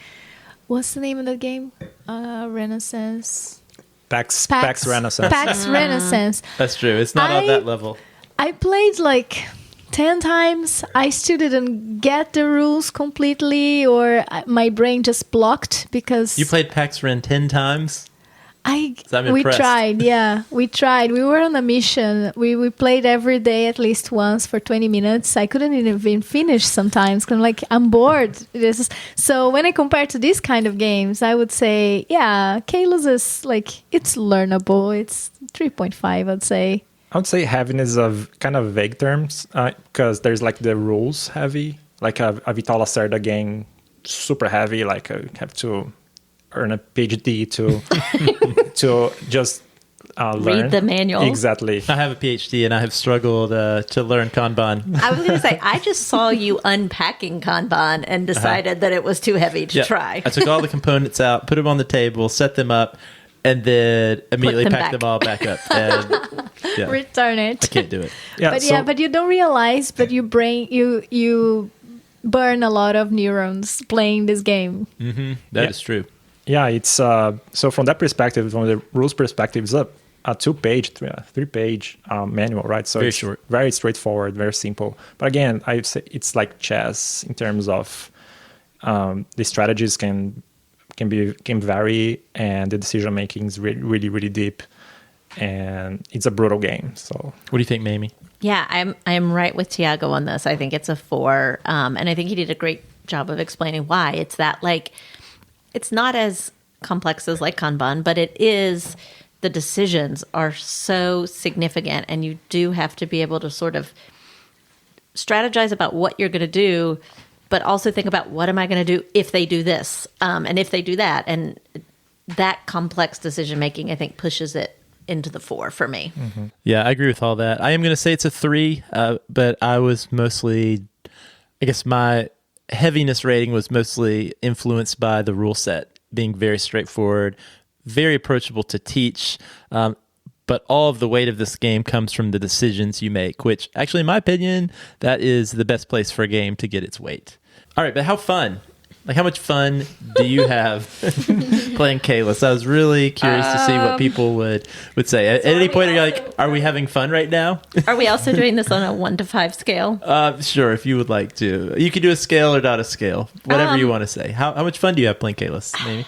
what's the name of the game? Renaissance. PAX Renaissance. PAX Renaissance. That's true. It's not on that level. I played like 10 times. I still didn't get the rules completely, or my brain just blocked because... You played PAX Ren 10 times? We tried, yeah. We tried. We were on a mission. We played every day at least once for 20 minutes. I couldn't even finish sometimes because I'm bored. So when I compare to these kind of games, I would say, yeah, Caylus is it's learnable. It's 3.5, I'd say. I would say heaviness of kind of vague terms because there's the rules heavy. Like a Vital Lacerda game, super heavy. You have to earn a PhD to just learn. Read the manual. Exactly. I have a PhD and I have struggled to learn Kanban. I was going to say, I just saw you unpacking Kanban and decided that it was too heavy to try. I took all the components out, put them on the table, set them up, and then immediately packed them all back up. And, return it. I can't do it. But you don't realize, but your brain, you burn a lot of neurons playing this game. Mm-hmm. That is true. Yeah, it's so from that perspective, from the rules perspective, it's a 2-page, 3-page manual, right? So very it's short, very straightforward, very simple. But again, I'd say it's like chess in terms of the strategies can vary, and the decision making is really, really, really deep, and it's a brutal game. So, what do you think, Mamie? Yeah, I'm right with Tiago on this. I think it's a 4, and I think he did a great job of explaining why. It's that it's not as complex as Kanban, but it is, the decisions are so significant, and you do have to be able to sort of strategize about what you're going to do, but also think about what am I going to do if they do this, and if they do that. And that complex decision making, I think, pushes it into the 4 for me. Mm-hmm. Yeah, I agree with all that. I am going to say it's a 3, but I was mostly, I guess my heaviness rating was mostly influenced by the rule set being very straightforward, very approachable to teach, but all of the weight of this game comes from the decisions you make, which actually, in my opinion, that is the best place for a game to get its weight. All right, but how fun? How much fun do you have playing Caylus. I was really curious to see what people would say. At any point, are you like, are we having fun right now? Are we also doing this on a 1 to 5 scale? Sure, if you would like to. You can do a scale or not a scale, whatever you want to say. How much fun do you have playing Caylus, Amy?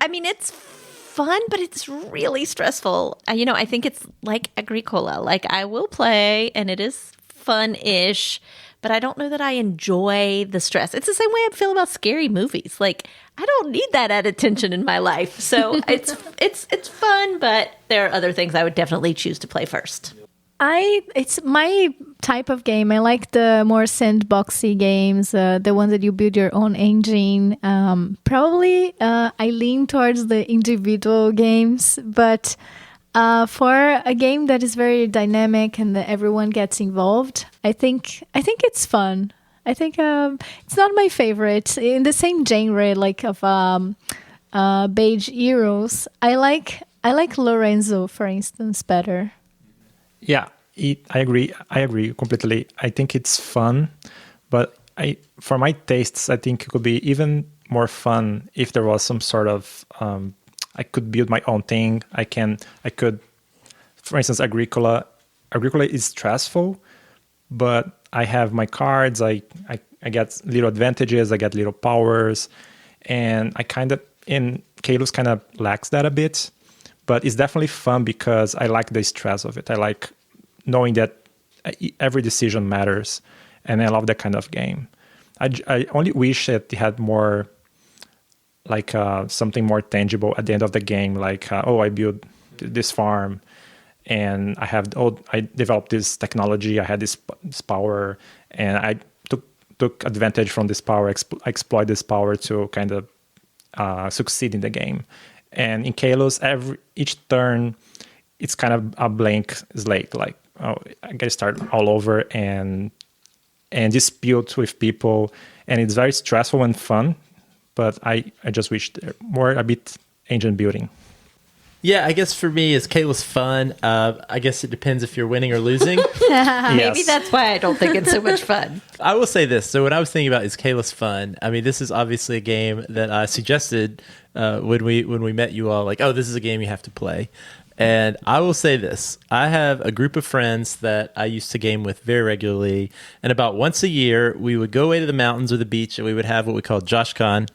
I mean, it's fun, but it's really stressful. I think it's like Agricola. Like, I will play, and it is fun-ish, but I don't know that I enjoy the stress. It's the same way I feel about scary movies. Like, I don't need that added tension in my life. So it's fun, but there are other things I would definitely choose to play first. It's my type of game. I like the more sandboxy games, the ones that you build your own engine. Probably I lean towards the individual games, but for a game that is very dynamic and that everyone gets involved, I think it's fun. I think it's not my favorite. In the same genre, like of Beige Heroes, I like Lorenzo, for instance, better. Yeah, I agree. I agree completely. I think it's fun, but for my tastes, I think it could be even more fun if there was some sort of I could build my own thing. I could, for instance, Agricola. Agricola is stressful, but I have my cards. I get little advantages. I get little powers, and in Caylus kind of lacks that a bit. But it's definitely fun because I like the stress of it. I like knowing that every decision matters, and I love that kind of game. I only wish that it had more, like something more tangible at the end of the game, like I built this farm, and I developed this technology. I had this power, and I took advantage from this power, exploit this power to kind of succeed in the game. And in Caylus, each turn, it's kind of a blank slate. Like, I got to start all over and dispute with people, and it's very stressful and fun. But I just wish there more a bit engine building. Yeah, I guess for me, is Caylus fun? I guess it depends if you're winning or losing. Maybe that's why I don't think it's so much fun. I will say this. So what I was thinking about is Caylus fun. I mean, this is obviously a game that I suggested when we met you all. Like, this is a game you have to play. And I will say this. I have a group of friends that I used to game with very regularly. And about once a year, we would go away to the mountains or the beach, and we would have what we call JoshCon.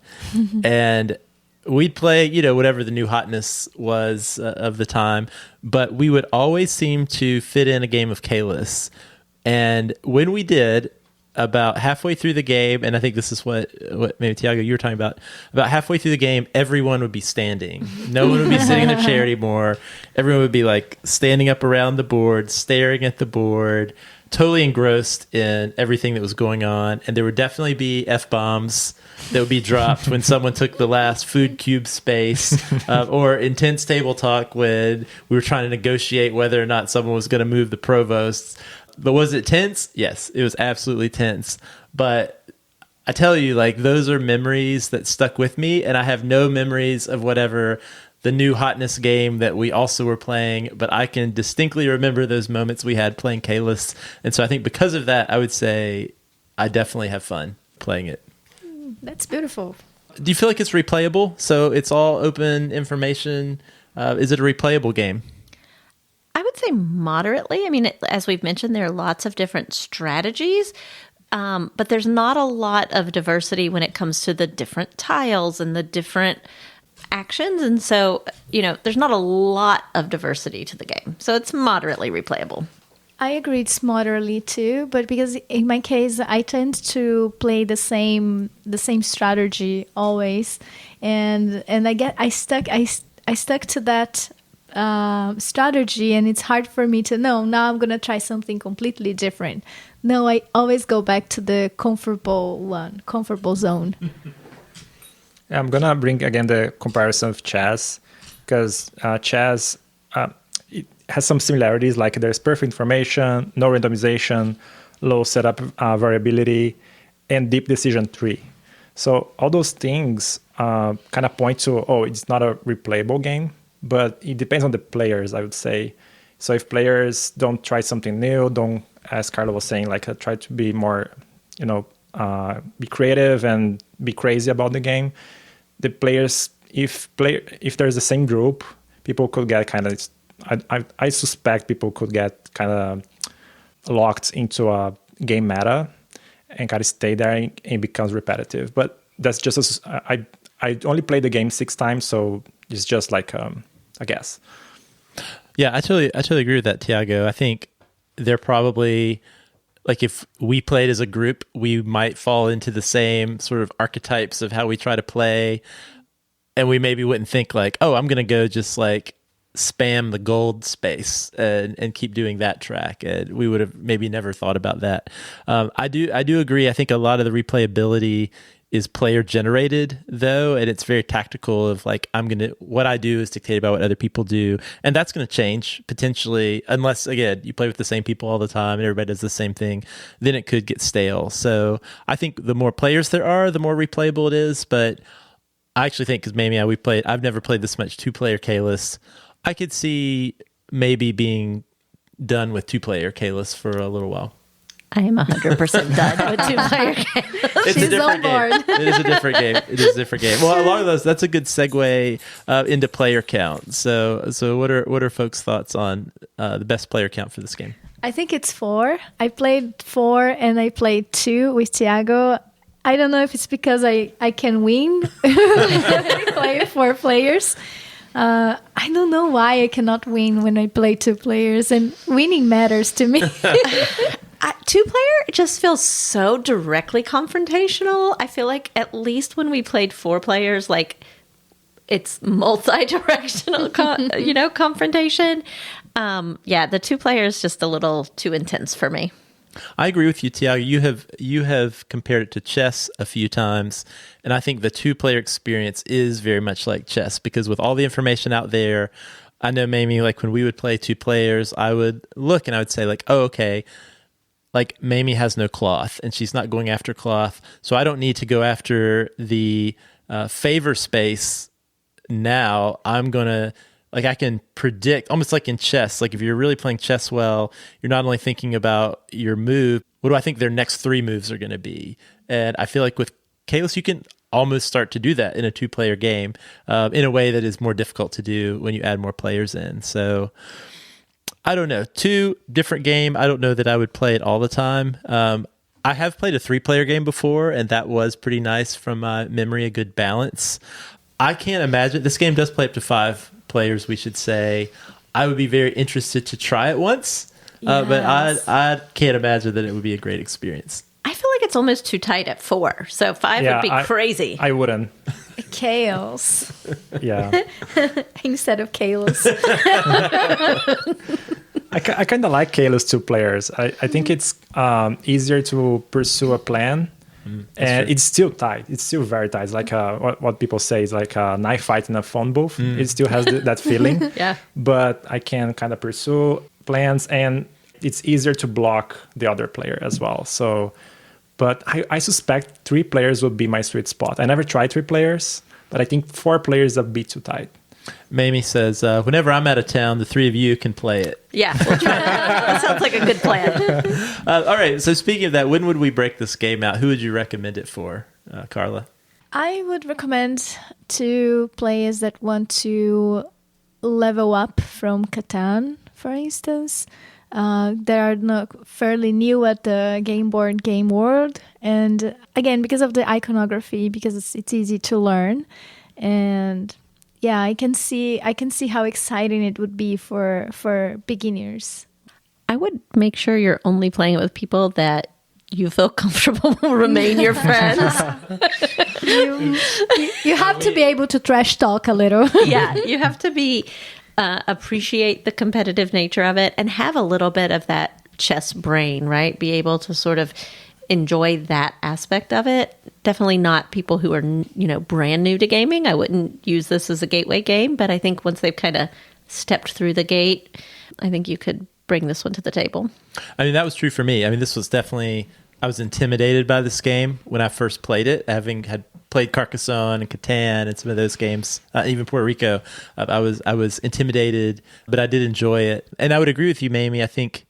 And we'd play, whatever the new hotness was of the time. But we would always seem to fit in a game of Caylus. And when we did, about halfway through the game, and I think this is what maybe Tiago, you were talking about halfway through the game, everyone would be standing. No one would be sitting in their chair anymore. Everyone would be like standing up around the board, staring at the board, totally engrossed in everything that was going on. And there would definitely be F-bombs that would be dropped when someone took the last food cube space, or intense table talk when we were trying to negotiate whether or not someone was going to move the provost. But was it tense? Yes, it was absolutely tense. But I tell you, like, those are memories that stuck with me, and I have no memories of whatever the new hotness game that we also were playing, but I can distinctly remember those moments we had playing Caylus. And so I think because of that, I would say I definitely have fun playing it. That's beautiful. Do you feel like it's replayable? So it's all open information. Is it a replayable game? I would say moderately. I mean, as we've mentioned, there are lots of different strategies, but there's not a lot of diversity when it comes to the different tiles and the different actions. And so, there's not a lot of diversity to the game. So it's moderately replayable. I agree it's moderately too, but because in my case, I tend to play the same strategy always. And I stuck to that strategy, and it's hard for me to know now I'm gonna try something completely different. No, I always go back to the comfortable zone. I'm gonna bring again the comparison of chess, because chess it has some similarities. Like, there's perfect information, no randomization, low setup variability, and deep decision tree. So all those things kind of point to, it's not a replayable game. But it depends on the players, I would say. So if players don't try something new, don't, as Carla was saying, like try to be more, be creative and be crazy about the game, the players, if there's the same group, people could get kind of. I suspect people could get kind of locked into a game meta and kind of stay there, and it becomes repetitive. But that's just I only played the game 6 times, so it's just like a guess. Yeah, I totally agree with that, Tiago. I think they're probably, like, if we played as a group, we might fall into the same sort of archetypes of how we try to play, and we maybe wouldn't think like, oh, I'm gonna go just like spam the gold space and keep doing that track. And we would have maybe never thought about that. I do agree. I think a lot of the replayability is player generated though, and it's very tactical of like, what I do is dictated by what other people do, and that's going to change potentially, unless again you play with the same people all the time and everybody does the same thing, then it could get stale. So I think the more players there are, the more replayable it is. But I actually think, because maybe I've never played this much 2-player Caylus, I could see maybe being done with 2-player Caylus for a little while. I am 100% done with 2-player games. It's a different game. It is a different game. It is a different game. Well, a lot of those, that's a good segue into player count. So what are folks' thoughts on the best player count for this game? I think it's 4. I played 4 and I played 2 with Tiago. I don't know if it's because I can win play 4 players. I don't know why I cannot win when I play 2 players, and winning matters to me. 2-player just feels so directly confrontational. I feel like at least when we played 4 players, like it's multi-directional, confrontation. The 2-player is just a little too intense for me. I agree with you, Tiago. You have compared it to chess a few times, and I think the 2-player experience is very much like chess, because with all the information out there, I know maybe like when we would play 2 players, I would look and I would say like, oh, okay, like Mamie has no cloth and she's not going after cloth, so I don't need to go after the favor space now. I'm going to, like, I can predict, almost like in chess, like if you're really playing chess well, you're not only thinking about your move, what do I think their next 3 moves are going to be? And I feel like with Caylus, you can almost start to do that in a 2-player game in a way that is more difficult to do when you add more players in. So I don't know. 2 different game. I don't know that I would play it all the time. I have played a 3-player game before, and that was pretty nice from my memory, a good balance. I can't imagine. This game does play up to 5 players, we should say. I would be very interested to try it once, but I can't imagine that it would be a great experience. I feel like it's almost too tight at 4, so 5 would be crazy. I wouldn't. Chaos. Yeah. Instead of Caylus. I kind of like Caylus 2 players. I think it's easier to pursue a plan. And it's still tight. It's still very tight. It's like what people say is like a knife fight in a phone booth. It still has that feeling. Yeah. But I can kind of pursue plans, and it's easier to block the other player as well. So, but I suspect 3 players would be my sweet spot. I never tried 3 players, but I think 4 players is a bit too tight. Mamie says, whenever I'm out of town, the 3 of you can play it. Yeah, we'll try. That sounds like a good plan. All right, so speaking of that, when would we break this game out? Who would you recommend it for, Carla? I would recommend to players that want to level up from Catan, for instance. They are fairly new at the game board game world. And again, because of the iconography, because it's easy to learn. And yeah, I can see how exciting it would be for beginners. I would make sure you're only playing it with people that you feel comfortable will remain your friends. You have to be able to trash talk a little. Yeah, you have to be appreciate the competitive nature of it and have a little bit of that chess brain, right? Be able to sort of enjoy that aspect of it. Definitely not people who are, brand new to gaming. I wouldn't use this as a gateway game, but I think once they've kind of stepped through the gate, I think you could bring this one to the table. I mean, that was true for me. I mean, this was definitely, I was intimidated by this game when I first played it, having had played Carcassonne and Catan and some of those games, even Puerto Rico. I was intimidated, but I did enjoy it. And I would agree with you, Mamie. I think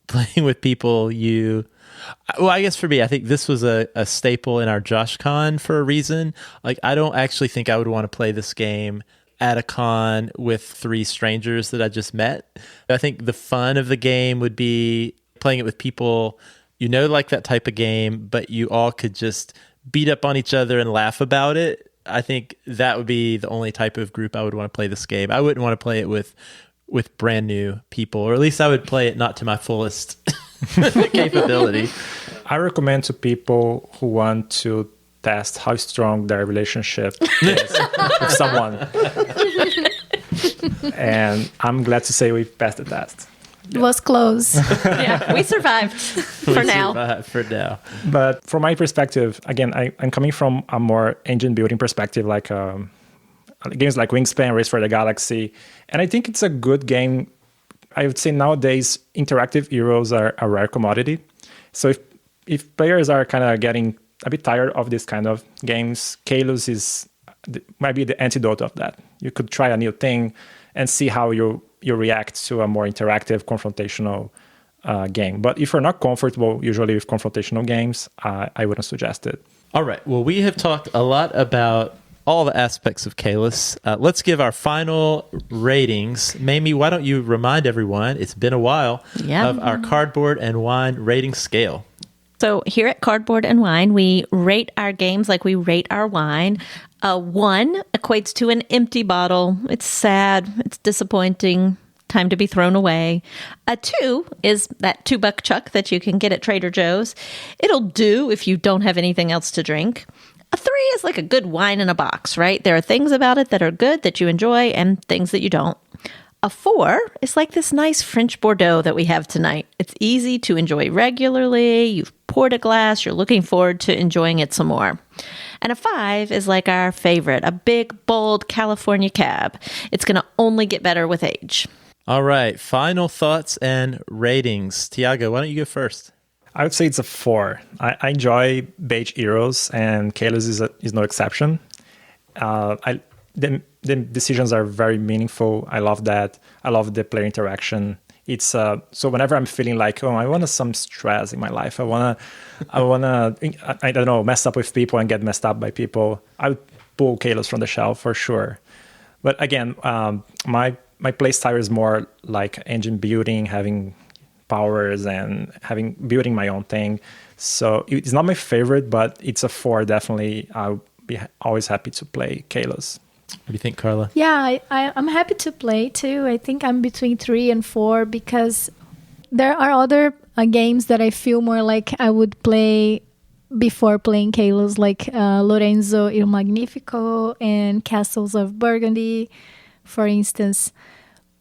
playing with people well, I guess for me, I think this was a staple in our JoshCon for a reason. Like, I don't actually think I would want to play this game at a con with 3 strangers that I just met. I think the fun of the game would be playing it with people, like that type of game, but you all could just beat up on each other and laugh about it. I think that would be the only type of group I would want to play this game. I wouldn't want to play it with brand new people, or at least I would play it not to my fullest capability. I recommend to people who want to test how strong their relationship is with someone. And I'm glad to say we passed the test. It was close. Yeah, we survived for now. But from my perspective, again, I'm coming from a more engine building perspective, like games like Wingspan, Race for the Galaxy. And I think it's a good game. I would say nowadays, interactive heroes are a rare commodity. So if players are kind of getting a bit tired of this kind of games, Caylus might be the antidote of that. You could try a new thing and see how you react to a more interactive, confrontational game. But if you're not comfortable usually with confrontational games, I wouldn't suggest it. All right. Well, we have talked a lot about all the aspects of Caylus. Let's give our final ratings. Mamie, why don't you remind everyone, it's been a while, of our Cardboard and Wine rating scale. So here at Cardboard and Wine, we rate our games like we rate our wine. 1 equates to an empty bottle. It's sad. It's disappointing. Time to be thrown away. A 2 is that $2 chuck that you can get at Trader Joe's. It'll do if you don't have anything else to drink. A 3 is like a good wine in a box, right? There are things about it that are good that you enjoy and things that you don't. A 4 is like this nice French Bordeaux that we have tonight. It's easy to enjoy regularly. You've poured a glass. You're looking forward to enjoying it some more. And a 5 is like our favorite, a big, bold California cab. It's going to only get better with age. All right. Final thoughts and ratings. Tiago, why don't you go first? I would say it's a 4. I enjoy beige heroes, and Caylus is no exception. The decisions are very meaningful. I love that. I love the player interaction. It's so whenever I'm feeling like, I want some stress in my life, I wanna I don't know, mess up with people and get messed up by people, I would pull Caylus from the shelf for sure. But again, my play style is more like engine building, having powers and building my own thing. So it's not my favorite, but it's a 4 definitely. I'll be always happy to play Caylus. What do you think, Carla? Yeah, I'm happy to play too. I think I'm between 3 and 4 because there are other games that I feel more like I would play before playing Caylus, like Lorenzo Il Magnifico and Castles of Burgundy, for instance.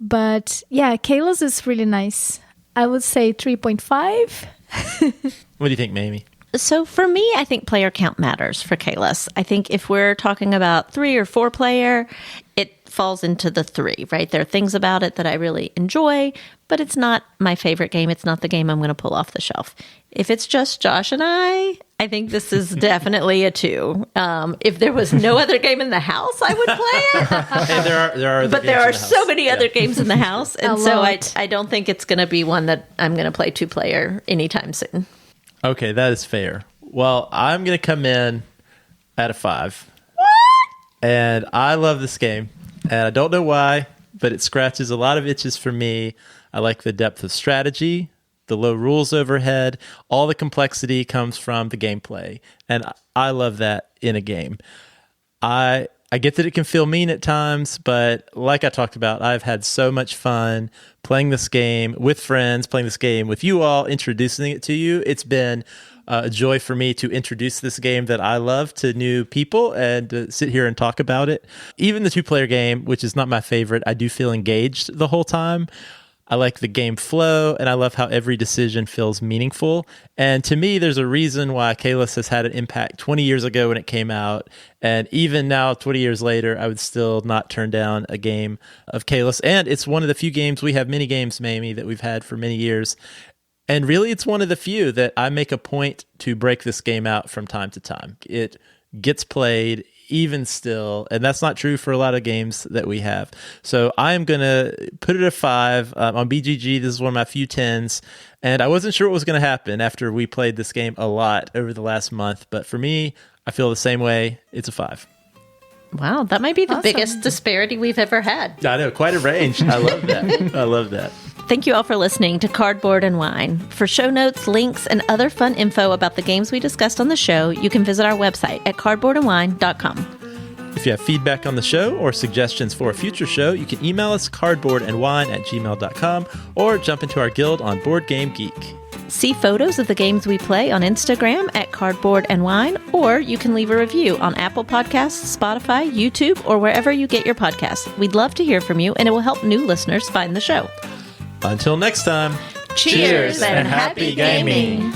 But yeah, Caylus is really nice. I would say 3.5. What do you think, Mamie? So for me, I think player count matters for Caylus. I think if we're talking about 3 or 4 player, it falls into the 3, right? There are things about it that I really enjoy, but it's not my favorite game. It's not the game I'm going to pull off the shelf. If it's just Josh and I think this is definitely a 2. If there was no other game in the house, I would play it. And there are but there are so many other games in the house, and so lot. I don't think it's going to be one that I'm going to play 2 player anytime soon. Okay, that is fair. Well, I'm going to come in at a 5. What? And I love this game. And I don't know why, but it scratches a lot of itches for me. I like the depth of strategy, the low rules overhead. All the complexity comes from the gameplay. And I love that in a game. I get that it can feel mean at times, but like I talked about, I've had so much fun playing this game with friends, playing this game with you all, introducing it to you. It's been a joy for me to introduce this game that I love to new people and to sit here and talk about it. Even the 2-player game, which is not my favorite, I do feel engaged the whole time. I like the game flow, and I love how every decision feels meaningful. And to me, there's a reason why Caylus has had an impact 20 years ago when it came out. And even now, 20 years later, I would still not turn down a game of Caylus. And it's one of the few games, we have many games, Mamie, that we've had for many years. And really, it's one of the few that I make a point to break this game out from time to time. It gets played. even still. And that's not true for a lot of games that we have. So I am going to put it a 5. On BGG, this is one of my few 10s. And I wasn't sure what was going to happen after we played this game a lot over the last month. But for me, I feel the same way. It's a 5. Wow, that might be the Awesome. biggest disparity we've ever had. I know, quite a range. I love that. I love that. Thank you all for listening to Cardboard and Wine. For show notes, links, and other fun info about the games we discussed on the show, you can visit our website at cardboardandwine.com. If you have feedback on the show or suggestions for a future show, you can email us cardboardandwine@gmail.com or jump into our guild on Board Game Geek. See photos of the games we play on Instagram at Cardboard and Wine, or you can leave a review on Apple Podcasts, Spotify, YouTube, or wherever you get your podcasts. We'd love to hear from you, and it will help new listeners find the show. Until next time, Cheers and happy gaming.